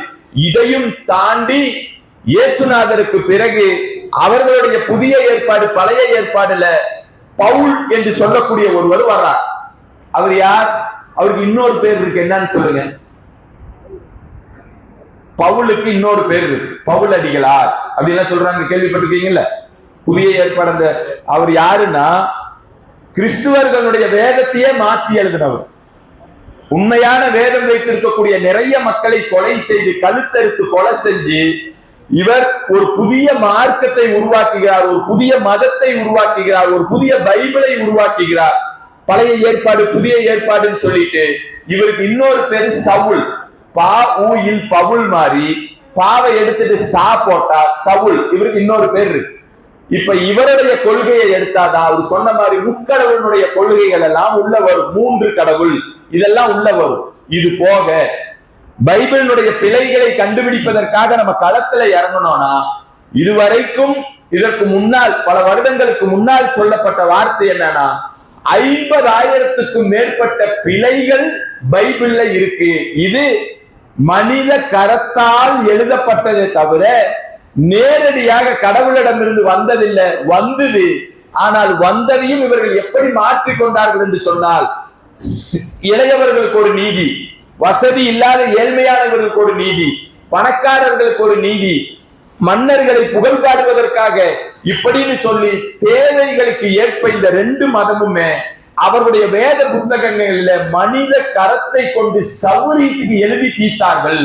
இதையும் தாண்டி இயேசுநாதருக்கு பிறகு அவர்களுடைய புதிய ஏற்பாடு பழைய ஏற்பாடுல பவுல் என்று சொல்லக்கூடிய ஒருவர் வர்றார். அவர் யார்? அவருக்கு இன்னொரு பேர் இருக்கு, என்னன்னு சொல்லுங்க. பவுலுக்கு இன்னொரு பேர் இருக்கு, பவுல் அடிகளார் அப்படின்லாம் சொல்றாங்க, கேள்விப்பட்டிருக்கீங்கல்ல? புதிய ஏற்பாடு அவர் யாருன்னா, கிறிஸ்துவர்களுடைய வேதத்தையே மாற்றி எழுதினவர். உண்மையான வேதம் வைத்திருக்கக்கூடிய நிறைய மக்களை கொலை செய்து கழுத்தறுத்து கொலை செஞ்சு இவர் ஒரு புதிய மார்க்கத்தை உருவாக்குகிறார், ஒரு புதிய மதத்தை உருவாக்குகிறார், ஒரு புதிய பைபிளை உருவாக்குகிறார். பழைய ஏற்பாடு புதிய ஏற்பாடுன்னு சொல்லிட்டு இவருக்கு இன்னொரு பேரு சவுல். பவுல் மாதிரி பாவை எடுத்துட்டு சா போட்டா சவுல், இவருக்கு இன்னொரு பேர் இருக்கு. இப்ப இவருடைய கொள்கையை எடுத்தாதான் அவர் சொன்ன மாதிரி முக்கடவுளுடைய கொள்கைகள் எல்லாம் உள்ள வரும். 3 கடவுள் இதெல்லாம் உள்ள வரும். இது போக பைபிளுடைய பிழைகளை கண்டுபிடிப்பதற்காக நம்ம களத்துல இறங்கணும்னா, இதுவரைக்கும் இதற்கு முன்னால் பல வருடங்களுக்கு முன்னால் சொல்லப்பட்ட வார்த்தை என்னன்னா, 50,000க்கும் மேற்பட்ட பிழைகள் பைபிள்ல இருக்கு. இது மனித கரத்தால் எழுதப்பட்டதை தவிர நேரடியாக கடவுளிடமிருந்து வந்ததில்லை. வந்தது, ஆனால் வந்ததையும் இவர்கள் எப்படி மாற்றிக்கொண்டார்கள் என்று சொன்னால், இளையவர்களுக்கு ஒரு நீதி, வசதி இல்லாத ஏழ்மையானவர்களுக்கு ஒரு நீதி, பணக்காரர்களுக்கு ஒரு நீதி, மன்னர்களை புகழ் பாடுவதற்காக இப்படின்னு சொல்லி தேவைகளுக்கு ஏற்ப இந்த 2 மதமுமே அவர்களுடைய வேத புத்தகங்களில் மனித கரத்தை கொண்டு சௌரியத்துக்கு எழுதி தீர்த்தார்கள்.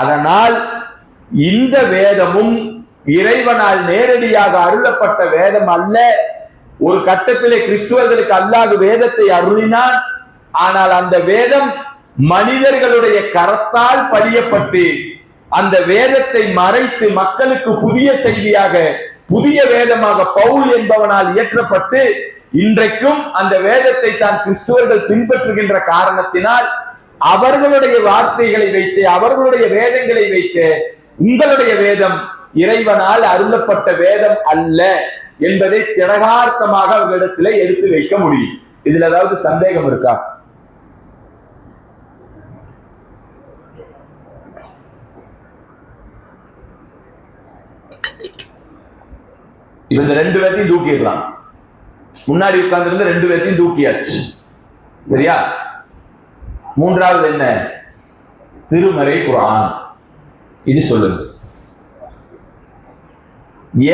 அதனால் இந்த வேதமும் இறைவனால் நேரடியாக அருளப்பட்ட வேதம் அல்ல. ஒரு கட்டத்திலே கிறிஸ்துவர்களுக்கு அல்லாஹ் வேதத்தை அருளினான். ஆனால் அந்த வேதம் மனிதர்களுடைய கரத்தால் பதியப்பட்டு அந்த வேதத்தை மறைத்து மக்களுக்கு புதிய செய்தியாக புதிய வேதமாக பவுல் என்பவனால் இயற்றப்பட்டு இன்றைக்கும் அந்த வேதத்தை தான் கிறிஸ்துவர்கள் பின்பற்றுகின்ற காரணத்தினால் அவர்களுடைய வார்த்தைகளை வைத்து அவர்களுடைய வேதங்களை வைத்து உங்களுடைய வேதம் இறைவனால் அருளப்பட்ட வேதம் அல்ல என்பதை திடகார்த்தமாக அவர்களிடத்தில் எடுத்து வைக்க முடியும். இதுல ஏதாவது சந்தேகம் இருக்கா? இந்த 2 பேர்த்தையும் தூக்கிடலாம். முன்னாடி உட்கார்ந்து 2 பேர்த்தையும் தூக்கியாச்சு. சரியா? 3வது என்ன? திருமறை குர்ஆன். இது சொல்லுங்க.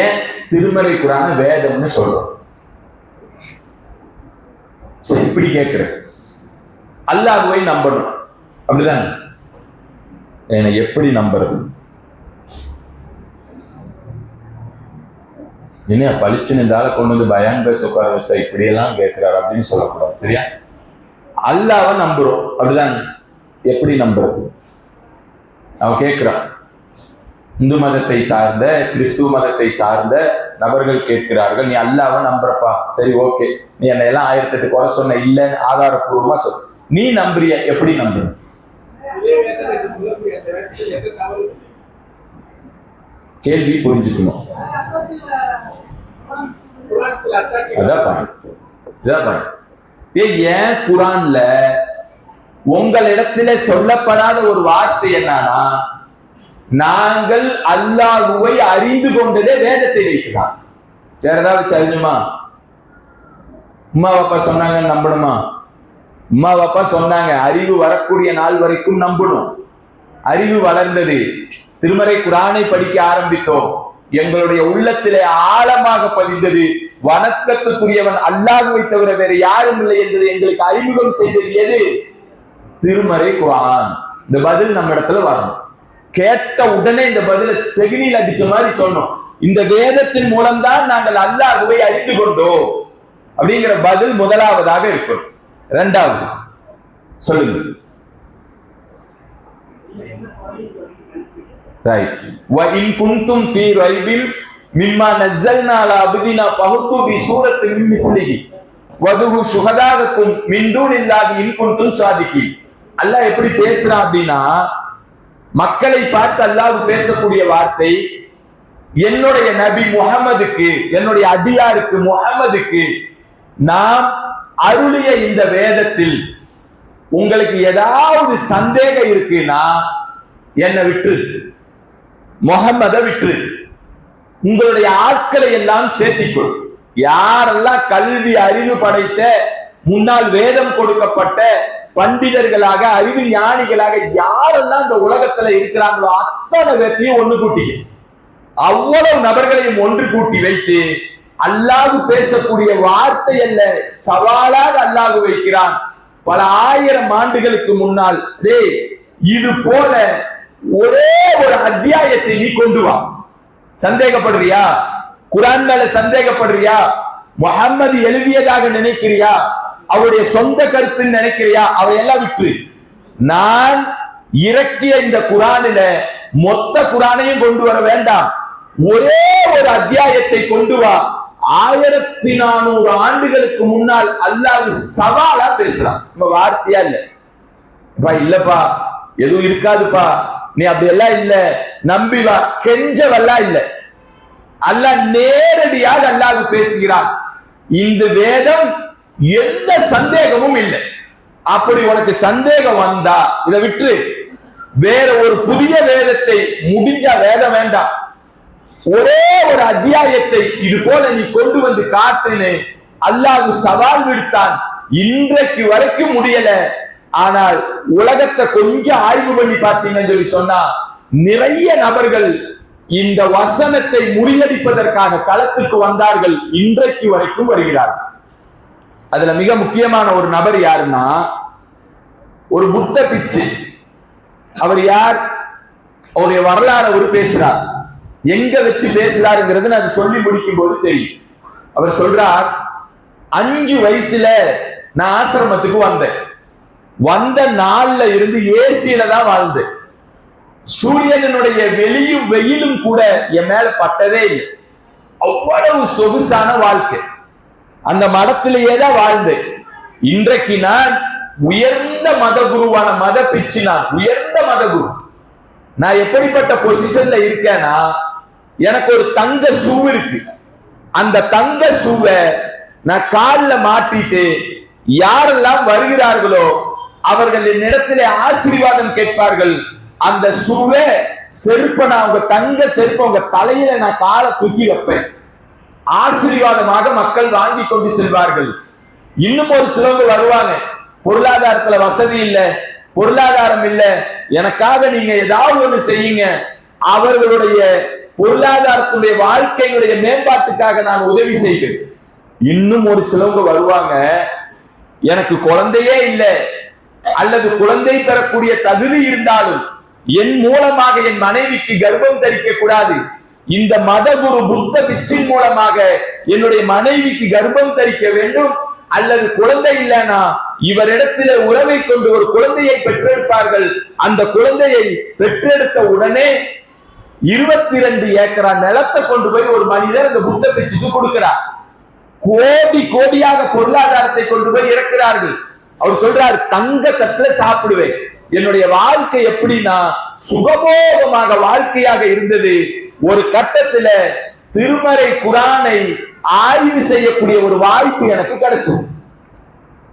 ஏன் திருமறை குரான வேதம்னு சொல்றோம்? சரி, இப்படி கேட்கிற அல்லாஹ்வை நம்பணும் அப்படிதான். என்னை எப்படி நம்புறது? என்ன பளிச்சுன்னு இருந்தாலும் கொண்டு வந்து பயான் பேச உட்கார வச்சா இப்படியெல்லாம் கேட்கிறார் அப்படின்னு சொல்லக்கூடாது. சரியா? அல்லாஹ்வை நம்புறோம் அப்படிதான். எப்படி நம்புறது? அவன் கேட்கிறான். இந்து மதத்தை சார்ந்த கிறிஸ்துவ மதத்தை சார்ந்த நபர்கள் கேட்கிறார்கள், நீ அல்லாஹ்வை நம்புறப்பா, சரி ஓகே, நீ என்னை எல்லாம் 1008 குறை சொன்ன இல்லைன்னு ஆதாரப்பூர்வமா சொல். நீ நம்புறிய? எப்படி நம்புற? கேள்வி புரிஞ்சுக்கணும். ஏன் குரான்ல உங்களிடத்துல சொல்லப்படாத ஒரு வார்த்தை என்னன்னா, நாங்கள் அல்லாஹ்வை அறிந்து கொண்டதே வேதத்தை வைக்கிறான். வேற ஏதாவது அறிஞ்சுமா? அம்மா அப்பா சொன்னாங்க நம்பணுமா? அம்மா அப்பா சொன்னாங்க, அறிவு வரக்கூடிய நாள் வரைக்கும் நம்பணும். அறிவு வளர்ந்தது, திருமறை குரானை படிக்க ஆரம்பித்தோம், எங்களுடைய உள்ளத்திலே ஆழமாக பதிந்தது, வணக்கத்துக்குரியவன் அல்லாஹ்வை தவிர வேற யாரும் இல்லை என்பது எங்களுக்கு அறிமுகம் செய்தது எது? திருமறை குரான். இந்த பதில் நம்ம இடத்துல வரணும். கேட்ட உடனே இந்த பதில செகினில் அடிச்ச மாதிரி சொன்னோம், இந்த வேதத்தின் மூலம்தான் நாங்கள் அல்லாஹ்வை அறிந்து கொண்டோம் அப்படிங்கிற பதில் முதலாவதாக இருக்கும். இரண்டாவது சொல்லுங்க. ரைட். வ இன் குன்தும் ஃபீ ரைபின் மிம்மா நஸல்னா அலா அப்தினா ஃபஹ்து பி சூரத்தின் மின் மிஸ்லிஹி வதுஹு ஷுஹதாக்கும் மின் தூனில்லாஹி இன் குன்தும் சாதிகீன். அல்லாஹ் எப்படி பேசுறான் அப்படின்னா, மக்களை பார்த்து அல்லாஹ் பேசக்கூடிய வார்த்தை, என்னுடைய நபி முஹம்மதுக்கு, என்னுடைய அடியாருக்கு முஹம்மதுக்கு நாம் அருளிய இந்த வேதத்தில் உங்களுக்கு ஏதாவது சந்தேகம் இருக்குன்னா என்னை விட்டு, முஹம்மதை விட்டு, உங்களுடைய ஆட்களை எல்லாம் சேர்த்திக்கொள். யாரெல்லாம் கல்வி அறிவு படைத்த முன்னால் வேதம் கொடுக்கப்பட்ட பண்டிதர்களாக அறிவு ஞானிகளாக யாரெல்லாம் இந்த உலகத்துல இருக்கிறாங்களோ அத்தனை பேர்த்தையும் ஒன்று கூட்டி, அவ்வளவு நபர்களையும் ஒன்று கூட்டி வைத்து அல்லாஹ் பேசக்கூடிய வார்த்தை அல்ல, சவாலாக அல்லாஹ் வைக்கிறான். பல ஆயிரம் ஆண்டுகளுக்கு முன்னால், இது போல ஒரே ஒரு அத்தியாயத்தை நீ கொண்டு வா. சந்தேகப்படுறியா? குரான் மேல சந்தேகப்படுறியா? முஹம்மது எழுதியதாக நினைக்கிறியா? அவருடைய சொந்த கருத்து நினைக்கிறியா? அவையெல்லாம் விட்டு, நான் இறக்கிய இந்த குரானில மொத்த குரானையும் கொண்டு வர வேண்டாம், ஒரே ஒரு அத்தியாயத்தை கொண்டு வா. 1400 ஆண்டுகளுக்கு முன்னால் அல்லாஹ் சவாலா பேசுறான். நம்ம வார்த்தையா இல்ல, இல்லப்பா எதுவும் இருக்காதுப்பா, நீ அப்படி எல்லாம் இல்ல, நம்பி வா, கெஞ்சவெல்லாம் இல்ல. அல்லாஹ் நேரடியாக அல்லாஹ் பேசுகிறான். இந்த வேதம் எந்த சந்தேகமும் இல்லை. அப்படி உனக்கு சந்தேகம் வந்தா இதை விட்டு வேற ஒரு புதிய வேதத்தை, முடிஞ்ச வேதம் வேண்டாம், ஒரே ஒரு அத்தியாயத்தை இது போல நீ கொண்டு வந்து காட்டுன்னு அல்லாஹ் சவால் விடுத்தான். இன்றைக்கு வரைக்கும் முடியல. ஆனால் உலகத்தை கொஞ்சம் ஆய்வு பண்ணி பார்த்தீங்கன்னு சொல்லி சொன்னா, நிறைய நபர்கள் இந்த வசனத்தை முறியடிப்பதற்காக களத்துக்கு வந்தார்கள், இன்றைக்கு வரைக்கும் வருகிறார்கள். அதுல மிக முக்கியமான ஒரு நபர் யாருன்னா, ஒரு புத்த பிச்சு. அவர் யார்? அவருடைய வரலாறு அவர் பேசுறார். எங்க வச்சு பேசுறாருங்கிறது அது சொல்லி முடிக்கும் போது தெரியும். அவர் சொல்றார், 5 வயசுல நான் ஆசிரமத்துக்கு வந்தேன். வந்த நாள்ல இருந்து ஏசியில தான் வாழ்ந்தேன். சூரியனுடைய வெளியும் வெயிலும் கூட என் மேல பட்டதே இல்லை. அவ்வளவு சொகுசான வாழ்க்கை. அந்த மடத்திலேயே தான் வாழ்ந்தேன். இன்றைக்கு நான் உயர்ந்த மத குருவான மத பிச்சு, நான் உயர்ந்த மத குரு. நான் எப்படிப்பட்ட பொசிஷன்ல இருக்கேன்னா, எனக்கு ஒரு தங்க ஷூ இருக்கு. அந்த தங்க ஷூவை நான் காலில் மாட்டிட்டு யாரெல்லாம் வருகிறார்களோ அவர்கள் என்னிடத்திலே ஆசீர்வாதம் கேட்பார்கள். அந்த ஷூவை, செருப்பை, நான் உங்க தங்க செருப்பை உங்க தலையில நான் காலை தூக்கி வைப்பேன். ஆசீர்வாதமாக மக்கள் வாங்கி கொண்டு செல்வார்கள். இன்னும் ஒரு சிலவங்க வருவாங்க, பொருளாதாரத்துல வசதி இல்ல, பொருளாதாரம் இல்ல, எனக்காக நீங்க ஏதாவது ஒண்ணு செய்யுங்க. அவர்களுடைய பொருளாதாரத்துடைய வாழ்க்கையுடைய மேம்பாட்டுக்காக நான் உதவி செய்வேன். இன்னும் ஒரு சிலவங்க வருவாங்க, எனக்கு குழந்தையே இல்லை அல்லது குழந்தை பெறக்கூடிய தகுதி இருந்தாலும் என் மூலமாக என் மனைவிக்கு கர்ப்பம் தரிக்க கூடாது, இந்த மதகுரு புத்த பிச்சின் மூலமாக என்னுடைய மனைவிக்கு கர்ப்பம் தரிக்க வேண்டும், அல்லது குழந்தை இல்லைனா இவரிடத்தில உறவை கொண்டு ஒரு குழந்தையை பெற்றெடுப்பார்கள், அந்த குழந்தையை பெற்றெடுத்த உடனே 22 ஏக்கரா நிலத்தை கொண்டு போய் ஒரு மனிதர் அந்த புத்த பிச்சுக்கு கொடுக்கிறார். கோடி கோடியாக பொருளாதாரத்தை கொண்டு போய் இறக்கிறார்கள். அவர் சொல்றார், தங்க தட்டுல சாப்பிடுவேன். என்னுடைய வாழ்க்கை எப்படின்னா சுகபோகமாக வாழ்க்கையாக இருந்தது. ஒரு கட்டத்துல திருமறை குரானை ஆய்வு செய்யக்கூடிய ஒரு வாய்ப்பு எனக்கு கிடைச்சது.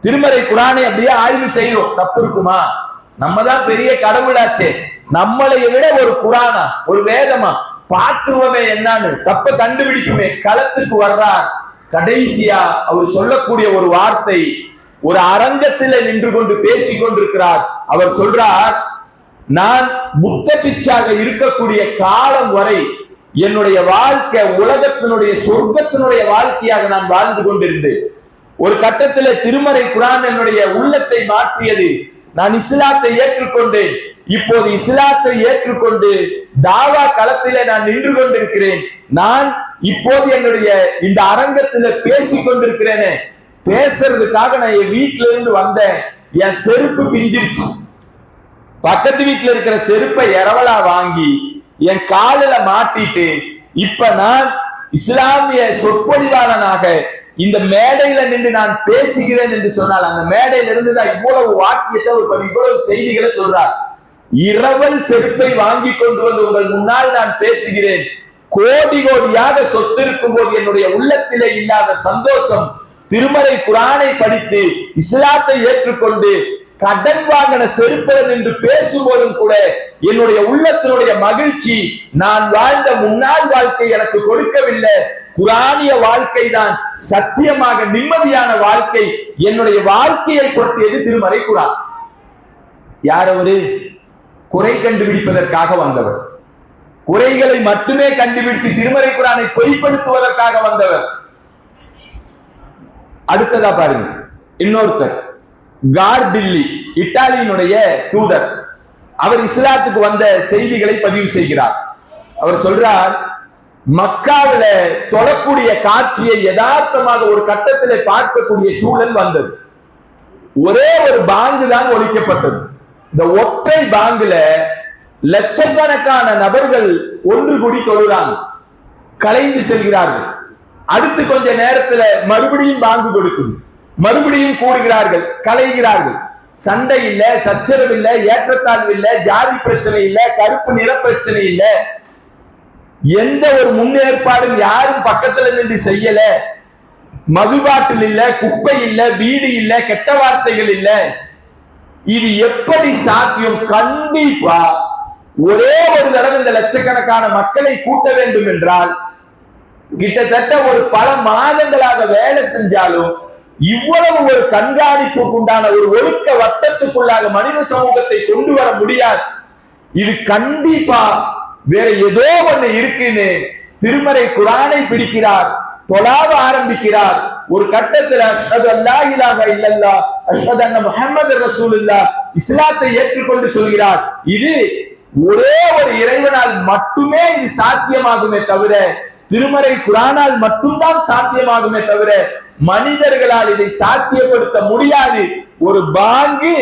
திருமறை குரானை அப்படியே ஆய்வு செய்யும், தப்பு இருக்குமா? நம்ம தான் பெரிய கடவுளாச்சே, நம்மளை விட ஒரு குரானா ஒரு வேதமா பாத்துருவமே என்னன்னு தப்ப கண்டுபிடிக்குமே. களத்துக்கு வர்றார். கடைசியா அவர் சொல்லக்கூடிய ஒரு வார்த்தை, ஒரு அரங்கத்தில் நின்று கொண்டு பேசிக் கொண்டிருக்கிறார். அவர் சொல்றார், நான் புத்த பிச்சாக இருக்கக்கூடிய காலம் வரை என்னுடைய வாழ்க்கை உலகத்தினுடைய சொர்க்கத்தினுடைய வாழ்க்கையாக நான் வாழ்ந்து கொண்டிருந்தேன். ஒரு கட்டத்தில் திருமறை குரான் என்னுடைய உள்ளத்தை மாற்றியது. நான் இஸ்லாத்தை ஏற்றுக்கொண்டேன். இப்போது இஸ்லாத்தை ஏற்றுக்கொண்டு தாவா களத்திலே நான் நின்று கொண்டிருக்கிறேன். நான் இப்போது என்னுடைய இந்த அரங்கத்துல பேசிக் கொண்டிருக்கிறேனே, பேசுறதுக்காக நான் என் வீட்டுல இருந்து வந்தேன். என் செருப்பு பிஞ்சிருச்சு. பக்கத்து வீட்டுல இருக்கிற செருப்பை இரவலா வாங்கி என் காலில மாட்டிட்டு இப்ப நான் இஸ்லாமிய சொற்பொழிவாளனாக இந்த மேடையில நின்று நான் பேசுகிறேன் என்று சொன்னால், அந்த மேடையில இருந்துதான் இவ்வளவு வாக்கியத்தை இவ்வளவு செய்திகளை சொல்றார். இரவல் செருப்பை வாங்கி கொண்டு வந்து உங்கள் முன்னால் நான் பேசுகிறேன். கோடி கோடியாக சொத்து இருக்கும் போது என்னுடைய உள்ளத்திலே இல்லாத சந்தோஷம், திருமறை குரானை படித்து இஸ்லாத்தை ஏற்றுக்கொண்டு கடன் வாங்கின செருப்பன் என்று பேசும்போதும் கூட என்னுடைய உள்ளத்தினுடைய மகிழ்ச்சி நான் வாழ்ந்த முன்னாள் வாழ்க்கை எனக்கு கொடுக்கவில்லை. குரானிய வாழ்க்கை தான் சத்தியமாக நிம்மதியான வாழ்க்கை. என்னுடைய வாழ்க்கையை பொறுத்தியது திருமறை குரான். யார் அவரு? குறை கண்டுபிடிப்பதற்காக வந்தவர். குறைகளை மட்டுமே கண்டுபிடித்து திருமறை குரானை பொய்ப்படுத்துவதற்காக வந்தவர். அடுத்ததா பாருங்க, இன்னொருத்தர் கார்டில்லி, இத்தாலியினுடைய தூதர். அவர் இஸ்லாத்துக்கு வந்த செய்திகளை பதிவு செய்கிறார். அவர் சொல்றார், மக்காவில தொழக்கூடிய காட்சியை யதார்த்தமாக ஒரு கட்டத்திலே பார்க்கக்கூடிய சூழல் வந்தது. ஒரே ஒரு பாங்கு தான் ஒலிக்கப்பட்டது. இந்த ஒற்றை பாங்குல லட்சக்கணக்கான நபர்கள் ஒன்று கூடி தொழுகிறாங்க, கலைந்து செல்கிறார்கள். அடுத்து கொஞ்ச நேரத்துல மறுபடியும் பாங்கு கொடுக்குது, மறுபடியும் கூடுகிறார்கள், கலைகிறார்கள். சண்டை இல்ல, சச்சரவு இல்ல, ஏற்றத்தாழ்வு இல்ல, ஜாதி பிரச்சனை இல்ல, கருப்பு நிற பிரச்சனை இல்ல, எந்த ஒரு முன்னேற்பாடும் யாரும் பக்கத்துல நின்று செய்யல. மதுபாட்டில் இல்ல, குப்பை இல்ல, வீடு இல்ல, கெட்ட வார்த்தைகள் இல்ல. இது எப்படி சாத்தியம்? கண்டிப்பா ஒரே ஒரு தடவை இந்த லட்சக்கணக்கான மக்களை கூட்ட வேண்டும் என்றால் கிட்டத்தட்ட ஒரு பல மாதங்களாக வேலை செஞ்சாலும் இவ்வளவு ஒரு கண்காணிப்புக்கு உண்டான ஒரு ஒழுக்க வட்டத்துக்குள்ளாக மனித சமூகத்தை கொண்டு வர முடியாது. இது கண்டிப்பா வேற ஏதோ ஒண்ணு இருக்குன்னு திருமறை குரானை பிடிக்கிறார், தொழாவ ஆரம்பிக்கிறார். ஒரு கட்டத்தில் அஷ்ஹது அல்லா இலாஹ இல்லல்லாஹ் அஷ்ஹது அன்ன முஹம்மது ரசூலுல்லாஹ் இஸ்லாத்தை ஏற்றுக்கொண்டு சொல்கிறார். இது ஒரே ஒரு இறைவனால் மட்டுமே இது சாத்தியமாகுமே தவிர, திருமறை குரானால் மட்டும்தான் சாத்தியமாகுமே தவிர மனிதர்களால் இதை சாத்தியப்படுத்த முடியாது. ஒரு பாங்கு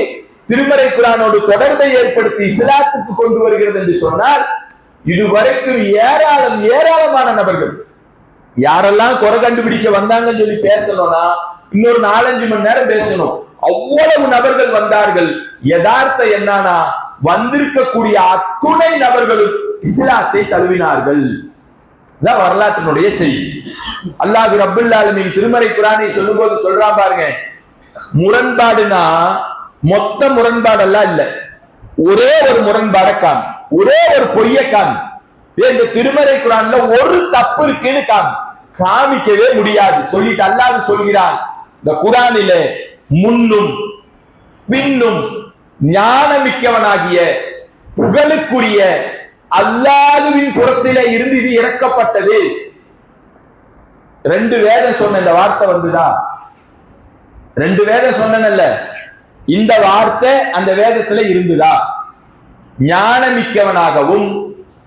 திருமறை குரானோடு தொடர்பை ஏற்படுத்தி இஸ்லாத்துக்கு கொண்டு வருகிறது என்று சொன்னால், இதுவரைக்கும் ஏராளமான நபர்கள் யாரெல்லாம் குறை கண்டுபிடிக்க வந்தாங்கன்னு சொல்லி பேசணும்னா இன்னொரு 4-5 மணி நேரம் பேசணும். அவ்வளவு நபர்கள் வந்தார்கள். யதார்த்தம் என்னன்னா, வந்திருக்கக்கூடிய அத்துணை நபர்களும் இஸ்லாத்தை தழுவினார்கள். வரலாற்றினுடைய செய்தி. அல்லாஹ் ரப்பல் ஆலமீன் திருமறை குரானை சொல்லும் போது சொல்றான் பாருங்க, முரண்பாடுனா மொத்த முரண்பாடெல்லாம் இல்ல, ஒரே ஒரு முரண்பாடக்காம், ஒரே ஒரு பொய்யக்காம். இந்த திருமறை குரான்ல ஒரு தப்பு இருக்குன்னு காமிக்கவே முடியாது. சொல்லிட்டு அல்லாஹ் சொல்கிறான், இந்த குரானிலே முன்னும் பின்னும் ஞானமிக்கவனாகிய புகழுக்குரிய அல்லாஹ்வின் புறத்திலே இருந்து இது இறக்கப்பட்டது. 2 வேதம் சொன்ன இந்த வார்த்தை வந்துதா? 2 வேதம் சொன்னல, இந்த வார்த்தை அந்த வேதத்துல இருந்துதா? ஞானமிக்கவனாகவும்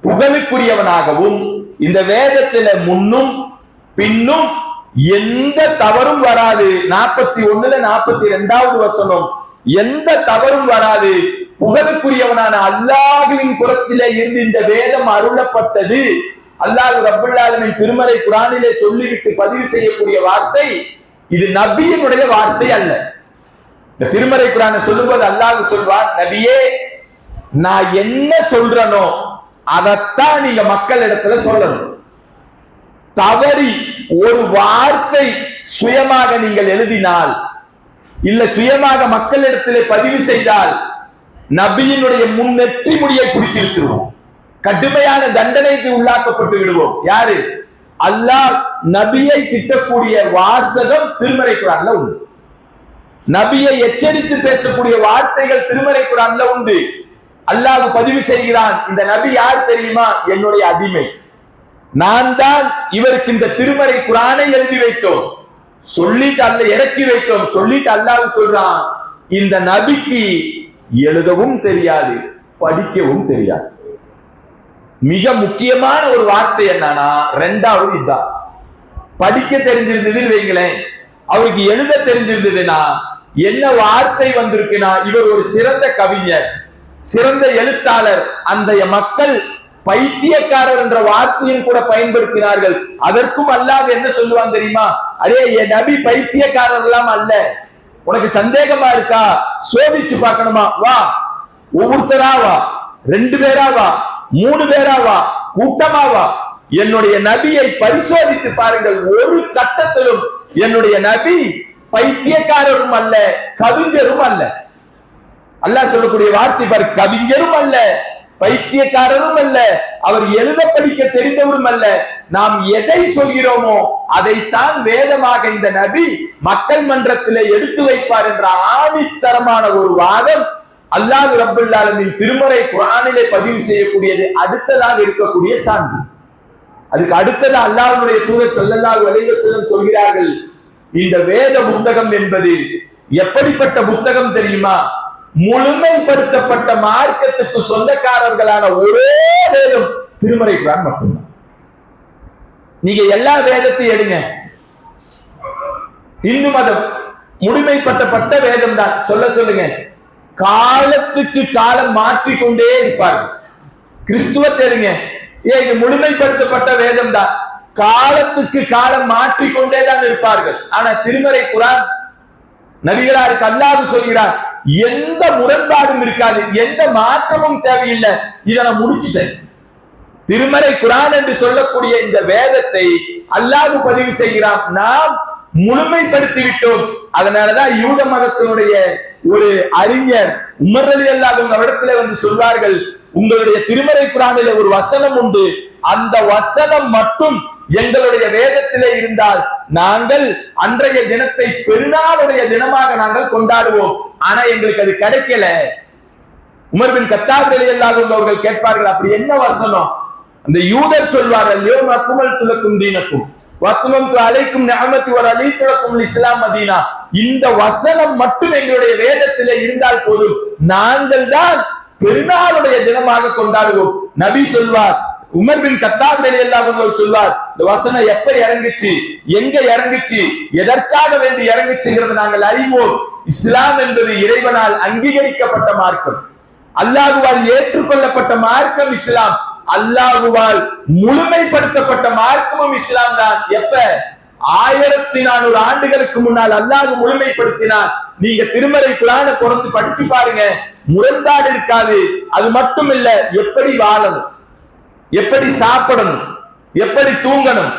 புகழுக்குரியவனாகவும் இந்த வேதத்துல முன்னும் பின்னும் எந்த தவறும் வராது. 41 42வது வசனம், எந்த தவறும் வராது. புகழுக்குரியவனான அல்லாஹ்வின் புறத்திலே இருந்து இந்த வேதம் அருளப்பட்டது. அல்லாஹ் ரப்பல் ஆலமீன் திருமறை குர்ஆனிலே சொல்லிவிட்டு பதிவு செய்யக்கூடிய வார்த்தை இது நபியினுடைய வார்த்தை அல்ல. இந்த திருமறை குர்ஆனை சொல்லும்போது அல்லாஹ் சொல்வார், நபியே நான் என்ன சொல்றனோ அதைத்தான் நீங்க மக்கள் இடத்துல சொல்லணும். தவறி ஒரு வார்த்தை சுயமாக நீங்கள் எழுதினால் இல்ல சுயமாக மக்களிடத்திலே பதிவு செய்தால் நபியினுடைய முன்னெற்றி முடியை பிடிச்சிருக்கிறோம், கடுமையான தண்டனைக்கு உள்ளாக்கப்பட்டு விடுவோம். யாரு? அல்லாஹ் நபியை திட்டக்கூடிய வாசகம் திருமறை குர்ஆன்ல உண்டு. நபியை எச்சரித்து பேசக்கூடிய வார்த்தைகள் திருமறை குர்ஆன்ல உண்டு. அல்லாஹ் பதிவு செய்கிறான், இந்த நபி யார் தெரியுமா? என்னுடைய அடிமை, நான் தான் இவருக்கு இந்த திருமறை குர்ஆனை எழுதி வைத்தோம், சொல்லிட்டு அல்ல இறக்கி வைத்தோம். சொல்லிட்டு அல்லாஹ் சொல்றான், இந்த நபிக்கு எழுதவும் தெரியாது படிக்கவும் தெரியாது. மிக முக்கியமான ஒரு வார்த்தை என்னன்னா, 2வது இதுதான். படிக்க தெரிஞ்சிருந்தது வைங்களேன், அவருக்கு எழுத தெரிஞ்சிருந்ததுன்னா என்ன வார்த்தை வந்திருக்குன்னா, இவர் ஒரு சிறந்த கவிஞர், சிறந்த எழுத்தாளர். அந்த மக்கள் பைத்தியக்காரர் என்ற வார்த்தையும் கூட பயன்படுத்தினார்கள். அதற்கும் அல்லாஹ் என்ன சொல்லுவான் தெரியுமா? அரே என் நபி பைத்தியக்காரர் எல்லாம் அல்ல, உனக்கு சந்தேகமா இருக்கா, சோதிச்சு பார்க்கணுமா, வா ஒவ்வொருத்தரா வா, 2 பேரா வா, 3 பேரா வா, கூட்டமா வா, என்னுடைய நபியை பரிசோதித்து பாருங்கள். ஒரு கட்டத்திலும் என்னுடைய நபி பைத்தியக்காரரும் அல்ல கவிஞரும் அல்ல. அல்லாஹ் சொல்லக்கூடிய வார்த்தை பாரு, கவிஞரும் அல்ல பைத்தியக்காரரும் அல்ல, அவர் எழுத படிக்க தெரிந்தவரும் அல்ல. நாம் எதை சொல்கிறோமோ அதைத்தான் வேதமாக இந்த நபி மக்கள் மன்றத்திலே எடுத்து வைப்பார் என்ற ஆணித்தரமான ஒரு வாதம் அல்லாஹ் ரப்பல் ஆலமீன் திருமறை குர்ஆனிலே பதிவு செய்யக்கூடியது. அடுத்ததாக இருக்கக்கூடிய சான்று, அதுக்கு அடுத்தது அல்லாஹ்வுடைய தூதர் ஸல்லல்லாஹு அலைஹி வஸல்லம் சொல்கிறார்கள், இந்த வேத புத்தகம் என்பது எப்படிப்பட்ட புத்தகம் தெரியுமா? முழுமைப்படுத்தப்பட்ட மார்க்கத்துக்கு சொந்தக்காரர்களான ஒரே வேதம் திருமறை குர்ஆன் மட்டும்தான். நீங்க எல்லா வேதத்தையும் எடுங்க, இந்து மதம் முழுமைப்படுத்தப்பட்ட வேதம் தான். சொல்லுங்க, காலத்துக்கு காலம் மாற்றிக்கொண்டே இருப்பார்கள். கிறிஸ்துவத்தை எடுங்க, இது முழுமைப்படுத்தப்பட்ட வேதம் தான், காலத்துக்கு காலம் மாற்றிக்கொண்டே தான் இருப்பார்கள். ஆனா திருமறை குர்ஆன் நபிகளாருக்கு அல்லாஹ் சொல்கிறார், எந்த முரண்பாடும் இருக்காது, எந்த மாற்றமும் தேவையில்லை, இதை நான் முடிச்சிட்டேன். திருமறை குர்ஆன் என்று சொல்லக்கூடிய இந்த வேதத்தை அல்லாஹ் பதிவு செய்கிறான், நாம் முழுமைப்படுத்தி விட்டோம். அதனாலதான் யூத மதத்தினுடைய ஒரு அறிஞர் உமர் ரலியல்லாஹு அன்ஹு அவரிடத்திலே வந்து சொல்வார்கள், உங்களுடைய திருமறை குர்ஆனிலே ஒரு வசனம் உண்டு, அந்த வசனம் மட்டும் எங்களுடைய வேதத்திலே இருந்தால் நாங்கள் அன்றைய தினத்தை பெருநாளுடைய தினமாக நாங்கள் கொண்டாடுவோம். ஆனா எங்களுக்கு அது கிடைக்கல. உமர் பின் கத்தாப் ரலியல்லாஹு அன்ஹு அவர்கள் கேட்பார்கள், அப்படி என்ன வசனம்? அந்த யூதர் சொல்வார்கள், யௌம அக்மல்து லக்கும் தீனக்கும் வ அத்மம்து அலைக்கும் நிஅமதி வ ரலீது லக்கும் இஸ்லாம் மதீனா. இந்த வசனம் மட்டும் எங்களுடைய வேதத்திலே இருந்தால் போதும், நாங்கள் தான் பெருநாளுடைய தினமாக கொண்டாடுவோம். நபி சொல்வார், உமர் பின் கத்தாப் ரலியல்லாஹு அன்ஹு சொல்வார், இந்த வசனம் எப்ப இறங்குச்சு, எங்க இறங்குச்சு, எதற்காக வேண்டி இறங்குச்சுங்கிறது நாங்கள் அறிவோம். இஸ்லாம் என்பது இறைவனால் அங்கீகரிக்கப்பட்ட மார்க்கம், அல்லாஹ்வால் ஏற்றுக்கொள்ளப்பட்ட மார்க்கம் இஸ்லாம், அல்லாஹ்வால் முழுமைப்படுத்தப்பட்ட மார்க்கமும் இஸ்லாம் தான். எப்ப? 1400 ஆண்டுகளுக்கு முன்னால் அல்லாஹ் முழுமைப்படுத்தினார். நீங்க திருமறை குர்ஆனை பொறுத்து படிச்சு பாருங்க, முரண்பாடு இருக்காது. அது மட்டும் இல்ல, எப்படி வாழணும், எப்படி சாப்பிடணும், எப்படி தூங்கணும்,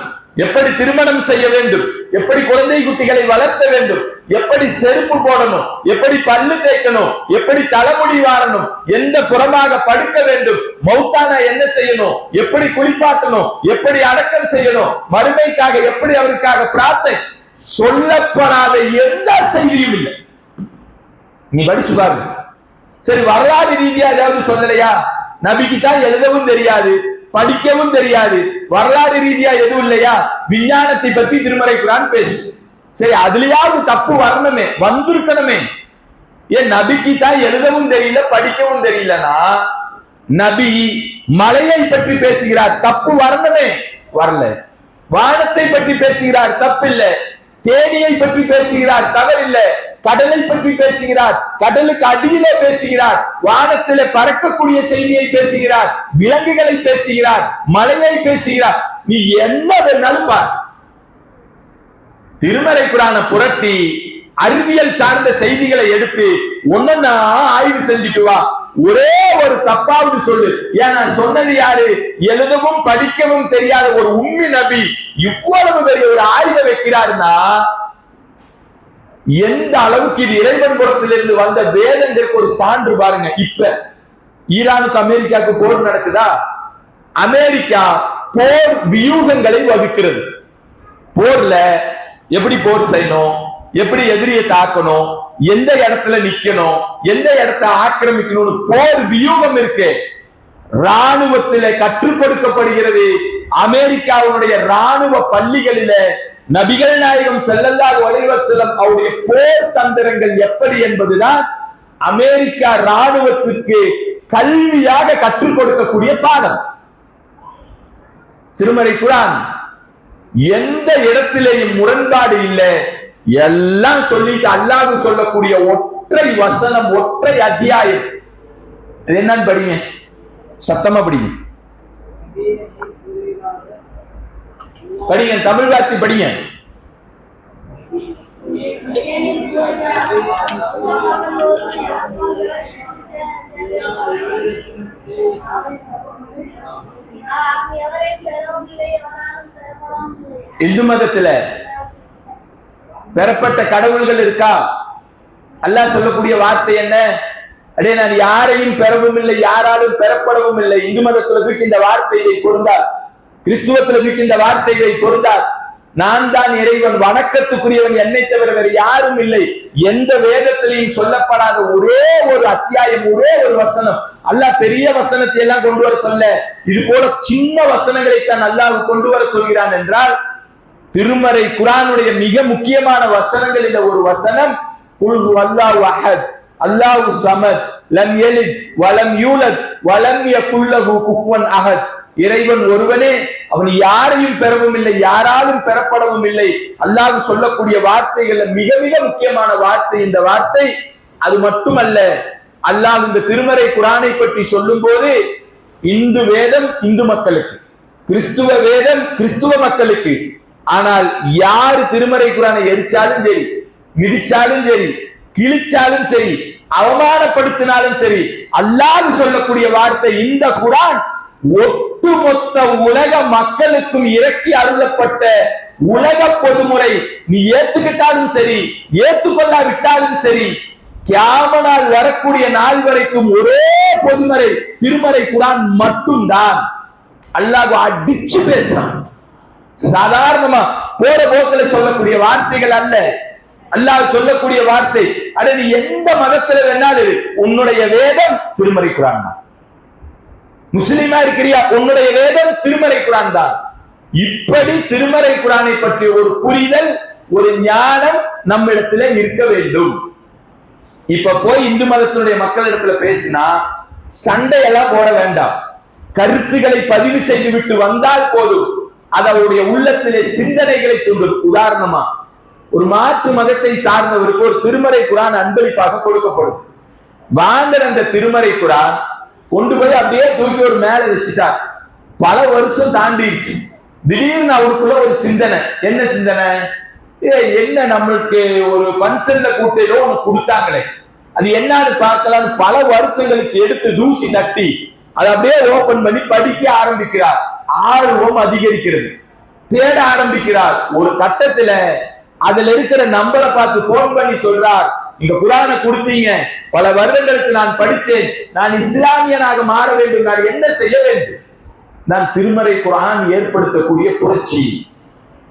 எப்படி திருமணம் செய்ய வேண்டும், எப்படி குழந்தை குட்டிகளை வளர்த்த வேண்டும், எப்படி செருப்பு போடணும், எப்படி பல்லு தேய்க்கணும், எப்படி தலைமுடி வாரணும், எந்த புறமாக படுக்க வேண்டும், மௌத்தானா என்ன செய்யணும், எப்படி குளிப்பாட்டணும், எப்படி அடக்கம் செய்யணும், மறுமைக்காக எப்படி அவருக்காக பிரார்த்தனை, சொல்லப்படாத எந்த செய்தியும் இல்லை. நீ படிச்சு பாருங்க. சரி, வரலாறு ரீதியா ஏதாவது சொல்லலையா? நபிக்கு தான் எழுதவும் தெரியாது, படிக்கவும் தெரியாது, வரலாறு ரீதியா எதுவும் இல்லையா, விஞ்ஞானத்தை பற்றி திருமறை குர்ஆன் பேசு. சரி, அதுலயாவது தப்பு வரணுமே, வந்திருக்கணுமே. ஏன் நபிக்கு தான் எழுதவும் தெரியல, படிக்கவும் தெரியலனா நபி மலையை பற்றி பேசுகிறார், தப்பு வரணுமே, வரல. வானத்தை பற்றி பேசுகிறார், தப்பில்ல. தேனியை பற்றி பேசுகிறார், தவறில்லை. கடலை பற்றி பேசுகிறார், கடலுக்கு அடியிலே பேசுகிறார், வானத்திலே பறக்கக்கூடிய செய்தியை பேசுகிறார், விலங்குகளை பேசுகிறார், மலையை பேசுகிறார். நீ என்ன வேணாலும் பார். திருமறை குர்ஆனை புரட்டி அறிவியல் சார்ந்த செய்திகளை எடுத்து ஒன்னா ஆய்வு செஞ்சுட்டு வா. ஒரே ஒரு தப்பாவது சொல்லு. ஏன்னா சொன்னது யாரு? எழுதவும் படிக்கவும் தெரியாத ஒரு உம்மி நபி இவ்வளவு பெரிய ஒரு ஆய்வை வைக்கிறாருன்னா எந்த அளவுக்கு இது இறைவன் புறத்திலிருந்து வந்த வேதங்களுக்கு ஒரு சான்று பாருங்க. இப்ப ஈரானுக்கு அமெரிக்காவுக்கு போர் நடக்குதா? அமெரிக்கா போர் வியூகங்களை வகுக்கிறது. போர்ல எப்படி போர் செய்யணும், எப்படி எதிரியை தாக்கணும், எந்த இடத்துல நிக்கணும், எந்த இடத்தை ஆக்கிரமிக்கணும், போர் வியூகம் இருக்கு. ராணுவத்திலே கற்றுக் கொடுக்கப்படுகிறது. அமெரிக்காவுடைய ராணுவ பள்ளிகளில நபிகள் நாயகம் ஸல்லல்லாஹு அலைஹி வஸல்லம் அவருடைய போர் தந்திரங்கள் எப்படி என்பதுதான் அமெரிக்கா ராணுவத்திற்கு கல்வியாக கற்றுக் கொடுக்கக்கூடிய பாடம். திருமறை குர்ஆன் எந்த இடத்திலேயும் முரண்பாடு இல்லை. எல்லாம் சொல்லிட்டு அல்லாஹ் சொல்லக்கூடிய ஒற்றை வசனம், ஒற்றை அத்தியாயம். இது என்னன்னு படிங்க, சத்தமா படிங்க, படிங்க, தமிழ் வார்த்தை படிங்க. இந்து மதத்துல பெறப்பட்ட கடவுள்கள் இருக்கா? அல்லாஹ் சொல்லக்கூடிய வார்த்தை என்ன? அடே, நான் யாரையும் பெறவும் இல்லை, யாராலும் பெறப்படவும் இல்லை. இந்து மதத்துல இருக்கு இந்த வார்த்தையை பொருந்தார், கிறிஸ்துவத்துல இருக்கு இந்த வார்த்தைகளை பொருந்தார். நான் தான் இறைவன், வணக்கத்துக்குரியவன், என்னை தவிர வேறு யாரும் இல்லை. எந்த வேதத்திலையும் சொல்லப்படாத ஒரே ஒரு அத்தியாயம், ஒரே ஒரு வசனம். அல்லாஹ் பெரிய வசனத்தை எல்லாம் கொண்டு வர சொல்ல, இது போல சின்ன வசனங்களை தான் அல்லாஹ் கொண்டு வர சொல்கிறான் என்றால், திருமறை குர்ஆனுடைய மிக முக்கியமான வசனங்கள் இந்த ஒரு வசனம். குல் ஹுவல்லாஹு அஹத் அல்லாஹு ஸமத் லம் யலித் வலம் யூலத் வலம் யகுல் லஹு குஃபுவன் அஹத். இறைவன் ஒருவனே, அவன் யாரையும் பெறவும் இல்லை, யாராலும் பெறப்படவும் இல்லை. அல்லாஹ் சொல்லக்கூடிய வார்த்தைகள் மிக மிக முக்கியமான வார்த்தை இந்த வார்த்தை. அது மட்டுமல்ல, அல்லாஹ் இந்த திருமறை குர்ஆனை பற்றி சொல்லும் போது இந்து வேதம் இந்து மக்களுக்கு, கிறிஸ்துவ வேதம் கிறிஸ்துவ மக்களுக்கு. ஆனால் யாரு திருமறை குர்ஆனை எரிச்சாலும் சரி, மிதிச்சாலும் சரி, கிழிச்சாலும் சரி, அவமானப்படுத்தினாலும் சரி, அல்லாஹ் சொல்லக்கூடிய வார்த்தை இந்த குர்ஆன் ஒட்டுமொத்த உலக மக்களுக்கும் இறக்கி அருளப்பட்ட உலக பொதுமுறை. நீ ஏத்துக்கிட்டாலும் சரி, ஏத்துக்கொள்ளாவிட்டாலும் சரி, கியாமத் வரக்கூடிய நாள் வரைக்கும் ஒரே பொதுமறை திருமறை குர்ஆன் மட்டும்தான். அல்லாஹ் அடிச்சு பேசுறான். சாதாரணமா போற போக்குல சொல்லக்கூடிய வார்த்தைகள் அல்ல. அல்லாஹ் சொல்லக்கூடிய வார்த்தை, அட நீ எந்த மதத்துல வேணாலும் உன்னுடைய வேதம் திருமறை குர்ஆன் தான். முஸ்லிமா இருக்கிறியா, உன்னுடைய வேதம் திருமறை குர்ஆன் தான். இப்படி திருமறை குர்ஆனை பற்றிய ஒரு புரிதல், ஒரு ஞானம் நம்மிடத்துல இருக்க வேண்டும். இப்ப போய் இந்து மதத்தினுடைய மக்களிடத்துல பேசினா சண்டையெல்லாம் போட வேண்டாம். கருத்துக்களை பதிவு செய்து விட்டு வந்தால் போதும். அது அவருடைய உள்ளத்திலே சிந்தனைகளை தூண்டும். உதாரணமா, ஒரு மாற்று மதத்தை சார்ந்தவருக்கு ஒரு திருமறை குர்ஆன் அன்பளிப்பாக கொடுக்கப்படும். வாங்கர் அந்த திருமறை குர்ஆன் கொண்டு போய் அப்படியே தூக்கி ஒரு மேல வச்சுட்டார். பல வருஷம் தாண்டிடுச்சு. திடீர்னு அவருக்குள்ள ஒரு சிந்தனை. என்ன சிந்தனை? என்ன நம்மளுக்கு ஒரு ஃபங்க்ஷன்ல கூட்டையில ஒண்ணு கொடுத்தாங்களே, அது என்னன்னு பார்க்கலாம்னு பல வருஷம் கழிச்சு எடுத்து தூசி தட்டி அதை அப்படியே ஓபன் பண்ணி படிக்க ஆரம்பிக்கிறார். ஆர்வம் அதிகரிக்கிறது, தேட ஆரம்பிக்கிறார். ஒரு கட்டத்துல அதுல இருக்கிற நம்பரை பார்த்து போன் பண்ணி சொல்றார், நீங்க குர்ஆனை கொடுத்தீங்க, பல வருடங்களுக்கு நான் படித்தேன், நான் இஸ்லாமியனாக மாற வேண்டும், நான் என்ன செய்ய வேண்டும்? நான் திருமறை குர்ஆன் ஏற்படுத்தக்கூடிய புரட்சி,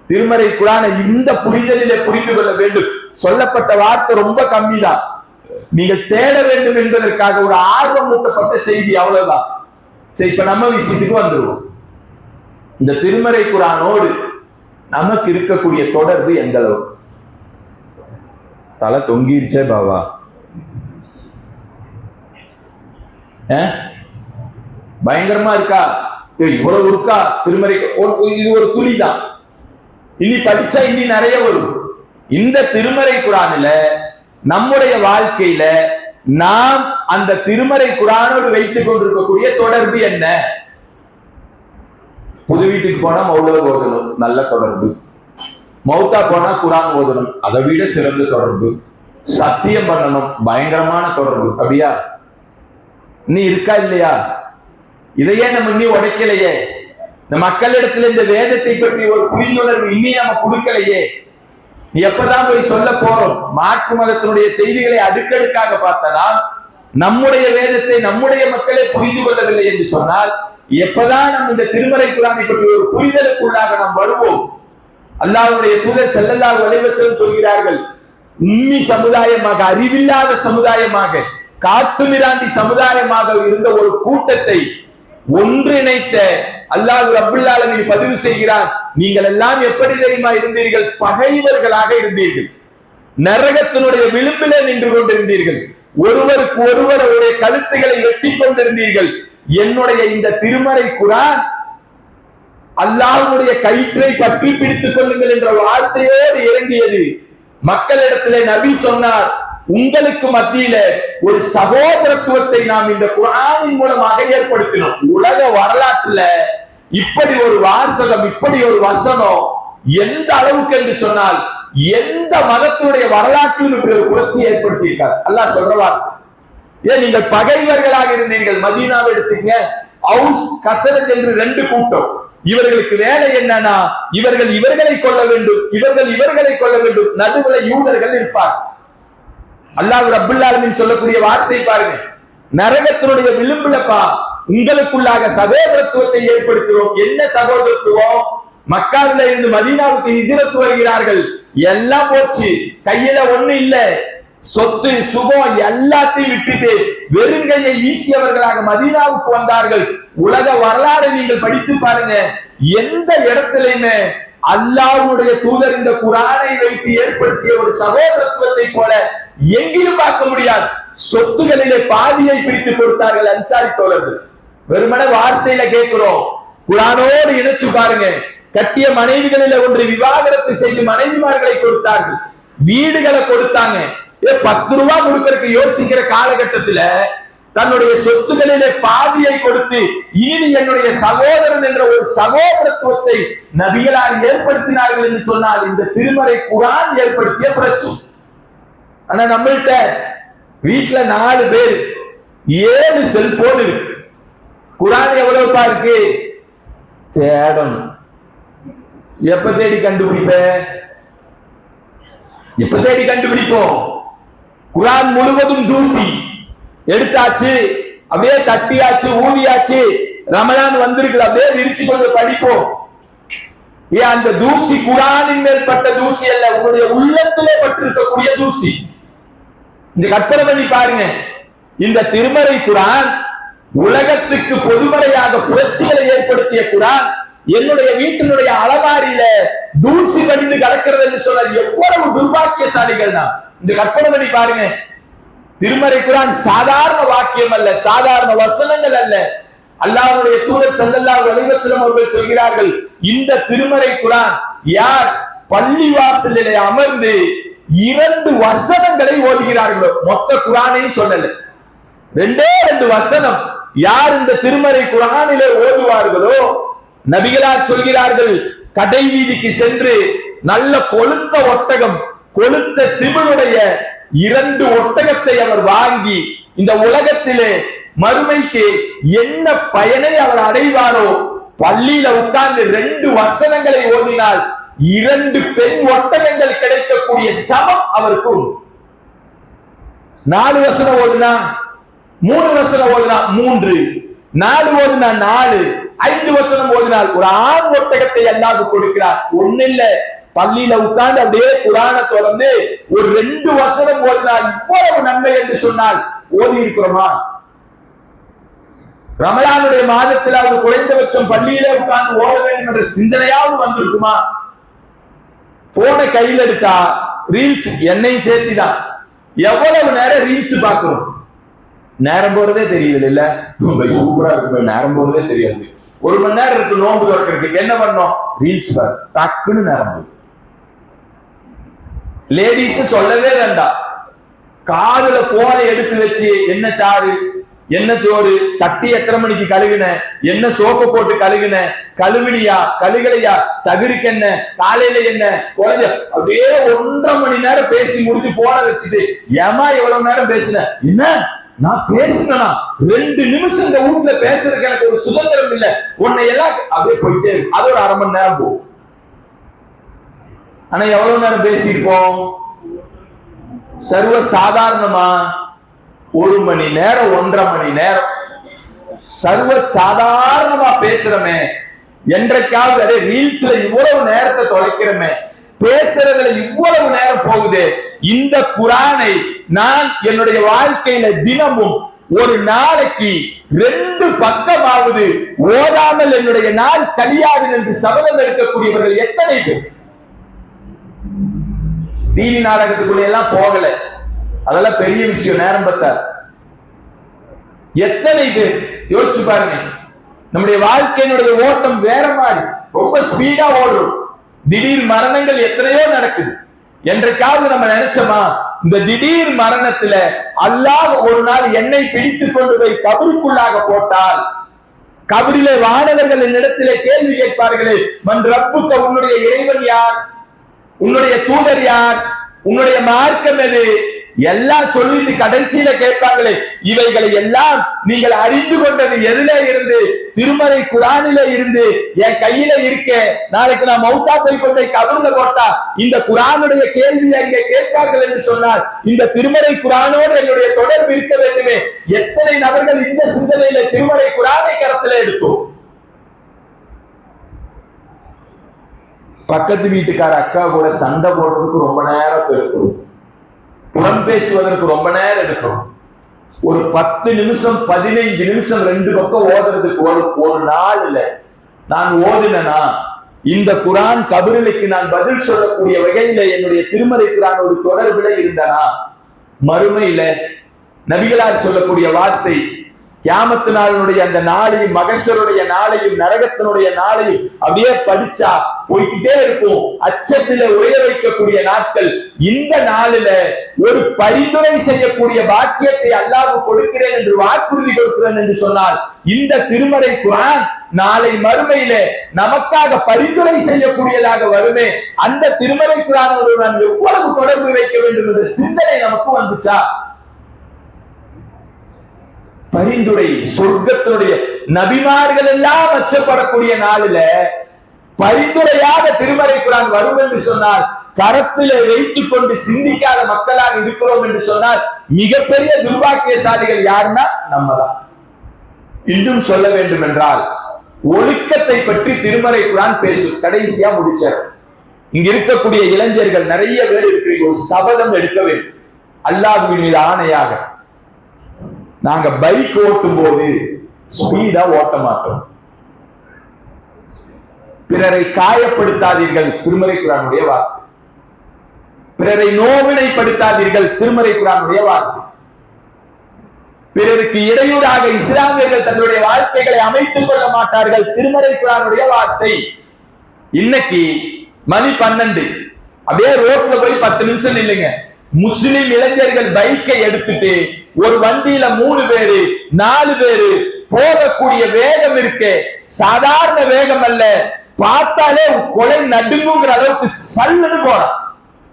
திருமறை குர்ஆனை இந்த புரிதலிலே புரிந்து கொள்ள வேண்டும். சொல்லப்பட்ட வார்த்தை ரொம்ப கம்மிதான், நீங்கள் தேட வேண்டும் என்பதற்காக ஒரு ஆர்வம் ஊட்டப்பட்ட செய்தி, அவ்வளவுதான். சரி, இப்ப நம்ம விஷயத்துக்கு வந்துருவோம். இந்த திருமறை குர்ஆனோடு நமக்கு இருக்கக்கூடிய தொடர்பு எந்த அளவுக்கு? தலை தொங்கிருச்சே பாவா. பயங்கரமா இருக்கா? இவ்வளவு இருக்கா திருமறை? இது ஒரு துளிதான். இனி படிச்சா இனி நிறைய வரும். இந்த திருமறை குர்ஆனில நம்முடைய வாழ்க்கையில நாம் அந்த திருமறை குர்ஆனோடு வைத்துக் கொண்டிருக்கக்கூடிய தொடர்பு என்ன? புது வீட்டுக்கு போனா மௌலூத் ஓதணும், நல்ல தொடர்பு. மௌத்தா போனா குர்ஆன் ஓதணும், அதை விட சிறந்த தொடர்பு. சத்தியம் பண்ணணும், பயங்கரமான தொடர்பு. அப்படியா? நீ இருக்கா இல்லையா? இதையே நம்ம இன்னும் உடைக்கலையே. இந்த மக்களிடத்துல இந்த வேதத்தை பற்றி ஒரு புரிந்துணர்வு இன்னும் நம்ம கொடுக்கலையே. எப்பதான் போய் சொல்ல போறோம்? மாற்று மதத்தினுடைய செய்திகளை அடுக்கடுக்காக பார்த்தலாம். நம்முடைய வேதத்தை நம்முடைய மக்களே புரிந்து கொள்ளவில்லை என்று சொன்னால் எப்பதான் நம்ம இந்த திருமறை குர்ஆனை பற்றி ஒரு புரிதலுக்குள்ளாக நாம் வருவோம்? அல்லாஹ்வுடைய தூதர் ஸல்லல்லாஹு அலைஹி வஸல்லம் சொல்கிறார்கள், உம்மி சமுதாயமாக, அறிவில்லாத சமுதாயமாக, காட்டுமிராண்டி சமுதாயமாக இருந்த ஒரு கூட்டத்தை ஒன்றிணைத்த அல்லாஹ் ரப்புல் ஆலமீன் பதிவு செய்கிறார். நீங்கள் எல்லாம் எப்படி தெரியுமா இருந்தீர்கள்? பகைவர்களாக இருந்தீர்கள், நரகத்தினுடைய விளிம்பிலே நின்று கொண்டிருந்தீர்கள், ஒருவருக்கு ஒருவருடைய கழுத்துகளை வெட்டி கொண்டிருந்தீர்கள். என்னுடைய இந்த திருமறை குர்ஆன் அல்லாஹ்வுடைய கயிற்றை பற்றி பிடித்துக் கொள்ளுங்கள் என்ற வார்த்தையோடு இறங்கியது. மக்களிடத்திலே நபி சொன்னார், உங்களுக்கு மத்தியில ஒரு சகோதரத்துவத்தை நாம் இந்த குர்ஆனின் மூலமாக ஏற்படுத்தினோம். உலக வரலாற்றுல இப்படி ஒரு வாசகம், இப்படி ஒரு வசனம் எந்த அளவுக்கு என்று சொன்னால் எந்த மதத்தினுடைய வரலாற்றிலும் இப்படி ஒரு புரட்சி ஏற்படுத்தி இருக்கார். அல்லாஹ் சொல்றவா, ஏன் நீங்கள் பகைவர்களாக இருந்தீர்கள். மதீனாவை எடுத்தீங்க, அவுஸ் கஸரஜ் என்று ரெண்டு கூட்டம். இவர்களுக்கு வேலை என்னன்னா, இவர்கள் இவர்களை கொள்ள வேண்டும், இவர்கள் இவர்களை கொள்ள வேண்டும். நடுவுல யூதர்கள் இருப்பார். அல்லாஹ் ரப்புல் ஆலமீன் சொல்லக்கூடிய வார்த்தை பாருங்க, நரகத்தினுடைய விளிம்புலப்பா உங்களுக்குள்ளாக சகோதரத்துவத்தை ஏற்படுத்துவோம். என்ன சகோதரத்துவம்? மக்காவில இருந்து மதீனாவுக்கு ஹிஜ்ரத் வருகிறார்கள், எல்லாம் போச்சு, கையில ஒண்ணு இல்ல, சொத்து சுகம் எல்லாத்தையும் விட்டுட்டு வெறுங்கையை வீசியவர்களாக மதீனாவுக்கு வந்தார்கள். உலக வரலாறு நீங்கள் படித்து பாருங்க, எந்த இடத்திலுமே அல்லாஹ்வுடைய தூதர் இந்த குர்ஆனை வைத்து ஏற்படுத்திய ஒரு சகோதரத்துவத்தை போல எங்கேயும் பார்க்க முடியாது. சொத்துகளிலே பாதியை பிரித்து கொடுத்தார்கள் அன்சாரி தோழர்கள். வெறுமன வார்த்தையில கேட்கிறோம், குர்ஆனோடு இணைச்சு பாருங்க. கட்டிய மனைவிகளில ஒன்று விவாகரத்து செய்து மனைவிமார்களை கொடுத்தார்கள், வீடுகளை கொடுத்தாங்க. 10 ரூபாய் கொடுக்கறதுக்கு யோசிக்கிற காலகட்டத்துல தன்னுடைய சொத்துக்களிலே பாதியை கொடுத்து இனி என்னுடைய சகோதரன் என்ற ஒரு சகோதரத்துவத்தை நபிகளார் ஏற்படுத்தினார்கள் என்று சொன்னால் இந்த திருமறை குர்ஆன் ஏற்படுத்திய புரட்சி. ஆனா நம்மள்ட்ட வீட்டுல 4 பேர், 7 செல்போன் இருக்கு. குர்ஆன் எவ்வளவுப்பா இருக்கு? தேடணும். எப்ப தேடி கண்டுபிடிப்ப? எப்ப தேடி கண்டுபிடிப்போம்? குர்ஆன் முழுவதும் தூசி எடுத்தாச்சு, அப்படியே தட்டியாச்சு, ஊதியாச்சு. ரமலான் வந்திருக்கு, அப்படியே விரிச்சு கொண்டு படிப்போம். ஏன் அந்த தூசி குர்ஆனின் மேல் பட்ட தூசி அல்ல, உங்களுடைய உள்ளத்திலே பட்டிருக்கக்கூடிய தூசி. இந்த கற்பனை பண்ணி பாருங்க, இந்த திருமறை குர்ஆன் உலகத்துக்கு பொதுமறையாக புரட்சிகளை ஏற்படுத்திய குர்ஆன் என்னுடைய வீட்டினுடைய அலமாரியில தூசி படிந்து கிடக்கிறது என்று சொன்னால் எவ்வளவு துர்பாக்கியசாலிகள் தான். இந்த கற்பனை பண்ணி பாருங்க. திருமறை குர்ஆன் சாதாரண வாக்கியம் அல்ல, சாதாரண வசனங்கள் அல்ல. அல்லாஹ்வுடைய தூதர் ஸல்லல்லாஹு அலைஹி வஸல்லம் அவர்கள் சொல்கிறார்கள், இந்த திருமறை குர்ஆன் யார் பள்ளிவாசலிலே அமர்ந்து 2 வசனங்களை ஓதுகிறார்களோ, மொத்த குர்ஆனையும் சொல்லல, 2 வசனம் யார் இந்த திருமறை குர்ஆனிலே ஓதுவார்களோ, நபிகளார் சொல்கிறார்கள், கடை வீதிக்கு சென்று நல்ல கொழுத்த ஒட்டகம், கொழுத்த திமிழுடைய 2 ஒட்டகத்தை அவர் வாங்கி இந்த உலகத்திலே மறுமைக்கு என்ன பயனை அவர் அடைவாரோ, பள்ளியில உட்கார்ந்து 2 வசனங்களை ஓதினால் 2 பெண் ஒட்டகங்கள் கிடைக்கக்கூடிய சமம் அவருக்கு உண்டு. 4 வசனம் ஓதுனா 3 வசனம் ஓதுனா 3, 4 ஓதுனா 4, 5 வசனம் ஓதினால் ஒரு ஆண் ஒட்டகத்தை அல்லாஹ் கொடுக்கிறார். ஒண்ணு இல்ல, பள்ளியில உட்கார்ந்து அப்படியே குர்ஆனை தொடர்ந்து ஒரு 2 வசனம் ஓதினால் இவ்வளவு நன்மை என்று சொன்னால் ஓதி இருக்கிறோமா? ரமலானுடைய மாதத்தில் அவர் குறைந்தபட்சம் பள்ளியிலே உட்கார்ந்து ஓட வேண்டும் என்ற சிந்தனையாவது வந்திருக்குமா? போனை கையில் எடுத்தா ரீல்ஸ், என்னையும் சேர்த்துதான். எவ்வளவு நேரம் ரீல்ஸ் பார்க்கிறோம், நேரம் போறதே தெரியுது இல்ல? சூப்பரா இருக்கு, நேரம் போறதே தெரியாது. 1 மணி நேரம் இருக்கு நோன்பு திறக்கிறதுக்கு, என்ன பண்ணோம்? ரீல்ஸ் பாரு, டக்குன்னு நேரம் போகுது. லேடிஸ் சொல்லவே வேண்டாம், காதுல போனை எடுத்து வச்சு என்ன சாறு, என்ன சோறு, சட்டி எத்தனை மணிக்கு கழுகுன, என்ன சோப்பு போட்டு கழுகுன, கழுவினியா கழுகலையா, சகுருக்கு என்ன, காலையில என்ன, குறைஞ்ச அப்படியே 1.5 மணி நேரம் பேசி முடிச்சு போனை வச்சுட்டு, ஏமா எவ்வளவு நேரம் பேசின? என்ன நான் பேசினா 2 நிமிஷம் இந்த வீட்டுல பேசுறதுக்கு எனக்கு ஒரு சுதந்திரம் இல்லை, உன்னை எல்லாம் அப்படியே போயிட்டே இருக்கு. அது ஒரு 1/2 மணி நேரம் போகும். ஆனா எவ்வளவு நேரம் பேசியிருப்போம்? சர்வ சாதாரணமா 1 மணி நேரம் 1.5 மணி நேரம் சர்வ சாதாரணமா பேசுறமே. என்றைக்காவது ரீல்ஸ்ல இவ்வளவு நேரத்தை தொலைக்கிறோமே, பேசுறதுல இவ்வளவு நேரம் போகுது. இந்த குரானை நான் என்னுடைய வாழ்க்கையில தினமும் ஒரு நாளைக்கு 2 பக்கமாவது ஓதாமல் என்னுடைய நாள் கழியாது என்று சபதம் எடுக்கக்கூடியவர்கள் எத்தனை பேர்? டிவி நாடகத்துக்குள்ள எல்லாம் போகல, அதெல்லாம் பெரிய விஷயம், நேரம் பத்தார். எத்தனை பேர் யோசிச்சு பாருங்க. நம்முடைய வாழ்க்கையினுடைய ஓட்டம் வேற மாதிரி, ரொம்ப ஸ்பீடா ஓடுறோம். திடீர் மரணங்கள் எத்தனையோ நடக்குது. என்றைக்காவது நம்ம நினைச்சோமா, இந்த திடீர் மரணத்துல அல்லாஹ் ஒரு நாள் என்னை பிடித்துக் கொண்டு போய் கபருக்குள்ளாக போட்டால், கபரிலே வானவர்கள் என்னிடத்திலே கேள்வி கேட்பார்களே, மன் ரப்புக்க, உன்னுடைய இறைவன் யார், உன்னுடைய தூதர் யார், உன்னுடைய மார்க்கம் எது, எல்லாம் சொல்லிட்டு கடைசியில கேட்பாங்களே, இவைகளை எல்லாம் நீங்கள் அறிந்து கொண்டது எதுல இருந்து? திருமறை குரானில இருந்து. என் கையில இருக்க, நாளைக்கு நான் மௌத்தா போய் கொண்டே கபர்ல போட்டா இந்த குரானுடைய கேள்வி அங்கே கேட்பார்கள் என்று சொன்னால், இந்த திருமறை குரானோடு என்னுடைய தொடர்பு இருக்க வேண்டுமே. எத்தனை நபர்கள் இந்த சிந்தனையில திருமறை குரானை கரத்துல எடுத்தோம்? பக்கத்து வீட்டுக்கார அக்கா கூட சண்டை போடுறதுக்கு ரொம்ப நேரம் எடுக்கும், புறம் பேசுவதற்கு ரொம்ப நேரம் எடுக்கும். ஒரு 10 நிமிஷம் 15 நிமிஷம் 2 பக்கம் ஓதுறதுக்கு ஒரு நாள்ல நான் ஓதினா, இந்த குரான் கபருக்கு நான் பதில் சொல்லக்கூடிய வகையில என்னுடைய திருமறை குரானோடு தொடர்பில இருந்தனா, மறுமையில நபிகளார் சொல்லக்கூடிய வார்த்தை, கியாமத்து நாளினுடைய அந்த நாளையும், மகஷருடைய நாளையும், நரகத்தினுடைய நாளையும் அப்படியே படிச்சா போய்கிட்டே இருக்கும். அச்சத்தில உயர வைக்கக்கூடிய நாட்கள். இந்த நாளில ஒரு பரிந்துரை செய்யக்கூடிய பாக்கியத்தை அல்லாஹ் கொடுக்கிறேன் என்று வாக்குறுதி கொடுக்கிறேன் என்று சொன்னால், இந்த திருமறை குர்ஆன் நாளை மறுமையில நமக்காக பரிந்துரை செய்யக்கூடியதாக வருமே. அந்த திருமறை குர்ஆனோடு நான் எவ்வளவு தொடர்பு வைக்க வேண்டும் என்ற சிந்தனை நமக்கு வந்துச்சா? பரிந்துரை, சொர்க்கத்தினுடைய நபிமார்கள் எல்லாம் அச்சப்படக்கூடிய நாளில பரிந்துரையாக திருமறை குர்ஆன் வரும் என்று சொன்னால், கரத்திலே வைத்துக் கொண்டு சிந்திக்காத மக்களாக இருக்கிறோம் என்று சொன்னால், மிகப்பெரிய துர்பாக்கியசாலிகள் யாருன்னா நம்ம தான். இன்னும் சொல்ல வேண்டும் என்றால், ஒழுக்கத்தை பற்றி திருமறை குர்ஆன் பேசும். கடைசியா முடிச்சார். இங்க இருக்கக்கூடிய இளைஞர்கள் நிறைய பேர் இருக்கிறீங்க, ஒரு சபதம் எடுக்க வேண்டும். அல்லாஹ்வின் மீது ஆணையாக, நாங்க பைக் ஓட்டும் போது ஸ்பீடா ஓட்ட மாட்டோம். பிறரை காயப்படுத்தாதீர்கள், திருமறை குர்ஆனுடைய வார்த்தை. பிறரை நோவினைப்படுத்தாதீர்கள், திருமறை குர்ஆனுடைய வார்த்தை. பிறருக்கு இடையூறாக இஸ்லாமியர்கள் தங்களுடைய வாழ்க்கைகளை அமைத்துக் கொள்ள மாட்டார்கள், திருமறை குர்ஆனுடைய வார்த்தை. இன்னைக்கு மணி 12, அப்படியே ரோட்ல போய் 10 நிமிஷம் இல்லைங்க, முஸ்லிம் இளைஞர்கள் பைக்கை எடுத்துட்டு ஒரு வண்டியில 3 பேரு 4 பேரு போகக்கூடிய வேகம் இருக்கு, சாதாரண வேகம் அல்ல. பார்த்தாலே கொலை நடுங்குங்கிற அளவுக்கு சல்லுன்னு போறான்,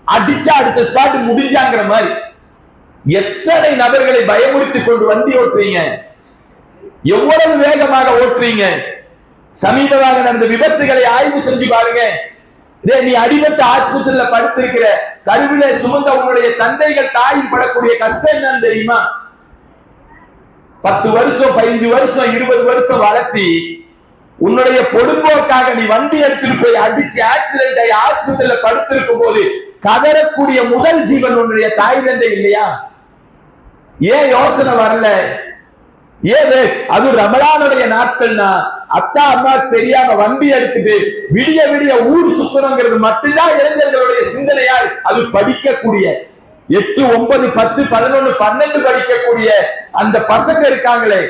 அடிச்சா அடுத்த ஸ்பாட் முடிஞ்சாங்கிற மாதிரி. எத்தனை நபர்களை பயமுறுத்திக் கொண்டு வண்டி ஓட்டுறீங்க, எவ்வளவு வேகமாக ஓட்டுறீங்க. சமீபமாக நடந்த விபத்துகளை ஆய்வு செஞ்சு பாருங்க. நீ அடிபட்டு ஆஸ்பத்திரியில படுத்திருக்கிற, கருவிலே சுமந்த உன்னுடைய தந்தைகள் தாயின் படக்கூடிய கஷ்டம் என்னன்னு தெரியுமா? 10 வருஷம் 15 வருஷம் 20 வருஷம் வளர்த்தி உன்னுடைய பொடும்போக்காக நீ வண்டி எடுத்துட்டு போய் அடிச்சு ஆக்சிடென்ட் ஆகி ஆஸ்பத்திரியில படுத்திருக்கும் போது கதறக்கூடிய முதல் ஜீவன் உன்னுடைய தாய் தந்தை இல்லையா? ஏன் யோசனை வரல? ஏது அது ரமலானுடைய நாட்கள்னா அத்தா அம்மா தெரியாம வண்டி எடுத்துட்டு விடிய விடிய ஊர் சுத்தணுங்கிறது மட்டும்தான் இளைஞர்களுடைய சிந்தனையா. அது படிக்கக்கூடிய 8, 9, 10, 11, 12 படிக்கக்கூடிய அந்த பசங்க இருக்காங்களே,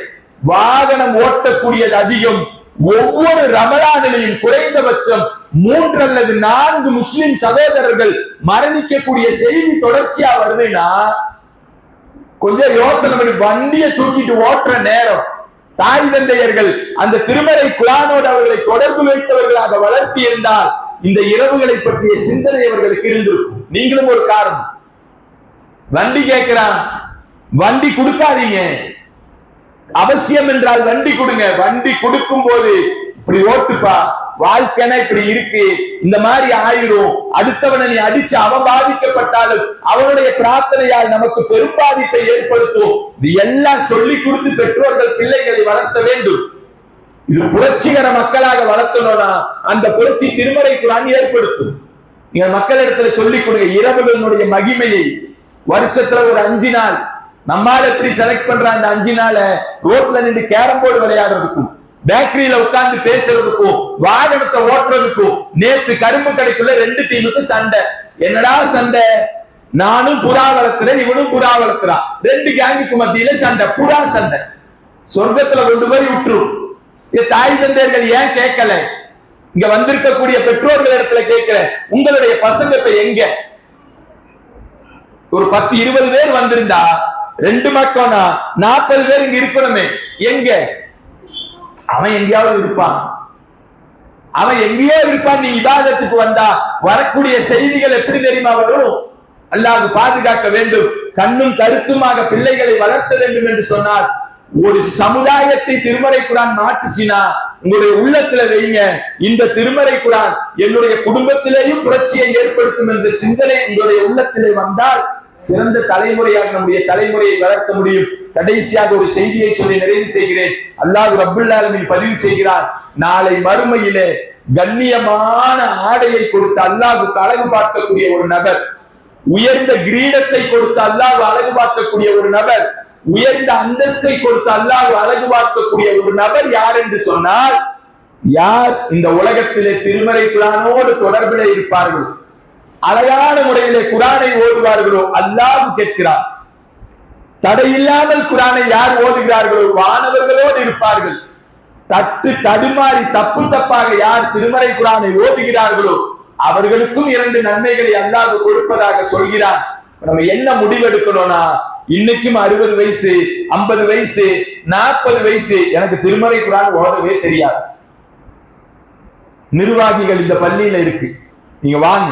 வாகனம் ஓட்டக்கூடியது அதிகம். ஒவ்வொரு ரமலானிலையும் குறைந்தபட்சம் 3 அல்லது 4 முஸ்லிம் சகோதரர்கள் மரணிக்கக்கூடிய செய்தி தொடர்ச்சியா வருதுன்னா கொஞ்சம் யோசனை பண்ணி வண்டியை தூக்கிட்டு ஓட்டுற நேரம் தாய் தந்தையர்கள் அந்த திருமறை குர்ஆனோடு அவர்களை தொடர்பு வைத்தவர்களாக வளர்த்தி இருந்தால் இந்த இரவுகளை பற்றிய சிந்தனை அவர்களுக்கு இருந்திருக்கும். நீங்களும் ஒரு காரணம். வண்டி கேட்கிறான், வண்டி கொடுக்காதீங்க. அவசியம் என்றால் வண்டி கொடுங்க. வண்டி கொடுக்கும் போது இப்படி ஓட்டுப்பா, வாழ்க்கைனா இப்படி இருக்கு, இந்த மாதிரி ஆயிரும், அடுத்தவனை நீ அடிச்சு அவன் பாதிக்கப்பட்டாலும் அவனுடைய பிரார்த்தனையால் நமக்கு பெரும் பாதிப்பை ஏற்படுத்தும். இது எல்லாம் சொல்லி கொடுத்து பெற்றோர்கள் பிள்ளைகளை வளர்த்த வேண்டும். இது புரட்சிகர மக்களாக வளர்த்தணும்னா அந்த புரட்சி திருமறை குர்ஆன் ஏற்படுத்தும். நீங்க மக்களிடத்துல சொல்லிக் கொடுங்க இரவுகளுடைய மகிமையை. வருஷத்துல ஒரு 5 நாள் நம்மால எப்படி செலக்ட் பண்ற அந்த 5 நாள ரோட்ல நின்று கேரம் போர்டு விளையாடுறதுக்கும், பேக்கரியில உட்கார்ந்து பேசுறதுக்கும், வாகனத்தை ஓட்டுறதுக்கும். நேத்து கரும்பு கடைக்குள்ள 2 டீமுக்கு சண்டை. என்னடா சண்டை? நானும் புறா வளர்க்கிறேன், இவனும் புறா வளர்க்கிறான். 2 கேங்குக்கு மத்தியில சண்டை, புறா சண்டை. சொர்க்கத்துல கொண்டு போய் விட்டுரும். தாய் தந்தையர்கள் ஏன் கேட்கல? இங்க வந்திருக்கக்கூடிய பெற்றோர்கள் இடத்துல கேட்கிற, உங்களுடைய பசங்க இப்ப எங்க? ஒரு 10, 20 பேர் வந்திருந்தா 2 மக்கம்னா 40 பேர் இங்க இருக்கணுமே. எங்க? அவன் எங்கேயாவது இருப்பான், அவன் எங்கேயோ இருப்பான். நீ இபாதத்துக்கு வந்தா வரக்கூடிய செய்திகள் எப்படி தெரியுமா வரும்? அல்லாஹ் பாதுகாக்க வேண்டும். கண்ணும் கருத்துமாக பிள்ளைகளை வளர்த்த வேண்டும் என்று சொன்னார். ஒரு சமுதாயத்தை திருமறை குர்ஆன் மாற்றுச்சுன்னா உங்களுடைய உள்ளத்துல வைங்க, இந்த திருமறை குர்ஆன் என்னுடைய குடும்பத்திலேயும் புரட்சியை ஏற்படுத்தும் என்ற சிந்தனை உங்களுடைய உள்ளத்திலே வந்தால் சிறந்த தலைமுறையாக நம்முடைய தலைமுறையை வளர்க்க முடியும். கடைசியாக ஒரு செய்தியை சொல்லி நிறைவு செய்கிறேன். அல்லாஹ் ரப்புல் ஆலமீன் பதிவு செய்கிறார், நாளை மறுமையிலே கண்ணியமான ஆடையை கொடுத்து அல்லாஹ்வுக்கு அழகு பார்க்கக்கூடிய ஒரு நபர், உயர்ந்த கிரீடத்தை கொடுத்து அல்லாஹ் அழகு பார்க்கக்கூடிய ஒரு நபர், உயர்ந்த அந்தஸ்தை கொடுத்து அல்லாஹ் அழகு பார்க்கக்கூடிய ஒரு நபர் யார் என்று சொன்னால், யார் இந்த உலகத்திலே திருமறை குர்ஆனோடு தொடர்பிலே இருப்பார்கள், அழகான முறையிலே குர்ஆனை ஓதுவார்களோ அல்லாஹ் கேட்கிறார். தடையில்லாமல் குர்ஆனை யார் ஓதுகிறார்களோ வானவர்களோடு இருப்பார்கள். தடுமாறி தப்பு தப்பாக யார் திருமறை குர்ஆனை ஓதுகிறார்களோ அவர்களுக்கும் 2 நன்மைகளை அல்லாஹ் கொடுப்பதாக சொல்கிறார். நம்ம என்ன முடிவெடுக்கணும்னா, இன்னைக்கும் 60 வயசு, 50 வயசு, 40 வயசு, எனக்கு திருமறை குர்ஆன் ஓதவே தெரியாது. நிர்வாகிகள் இந்த பள்ளியில இருக்கு, நீங்க வாங்க,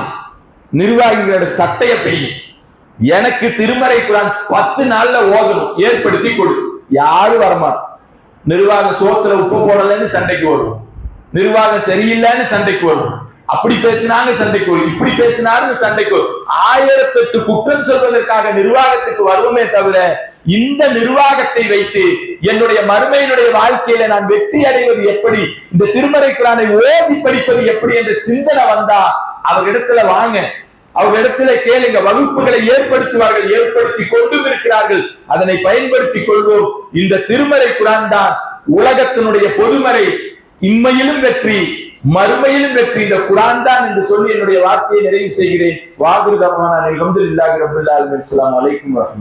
நிர்வாகிகளோட சட்டைய பிடி. எனக்கு திருமறை குர்ஆன் 10 நாள்ல ஓதணும், ஏற்படுத்தி கொடு. யாரும் வரமாட்டோம். நிர்வாகம் சோத்துல உப்பு போடலன்னு சண்டைக்கு வரும், நிர்வாகம் சரியில்லைன்னு சண்டைக்கு வரும், அப்படி பேசினாங்க சண்டைக்கு வரும், இப்படி பேசினாரு சண்டைக்கு வரும். 1008 குற்றம் சொல்வதற்காக நிர்வாகத்துக்கு வருவோமே தவிர இந்த நிர்வாகத்தை வைத்து என்னுடைய மறுமையினுடைய வாழ்க்கையில நான் வெற்றி அடைவது எப்படி, இந்த திருமறை குர்ஆனை ஓதி படிப்பது எப்படி என்ற சிந்தனை வந்தா அவர்களிடத்துல வாங்க, அவர்களிடத்துல கேளுங்க. வகுப்புகளை ஏற்படுத்துவார்கள், ஏற்படுத்தி கொண்டும் இருக்கிறார்கள். அதனை பயன்படுத்திக் கொள்வோம். இந்த திருமறை குர்ஆன் தான் உலகத்தினுடைய பொதுமறை. இம்மையிலும் வெற்றி, மறுமையிலும் வெற்றி இந்த குர்ஆன் தான் என்று சொல்லி என்னுடைய வார்த்தையை நிறைவு செய்கிறேன். வாகுரு தவானா அல்ஹம்துலில்லாஹி ரப்பில் ஆலமீன். அஸ்ஸலாமு அலைக்கும் வரஹ்மத்துல்லாஹி.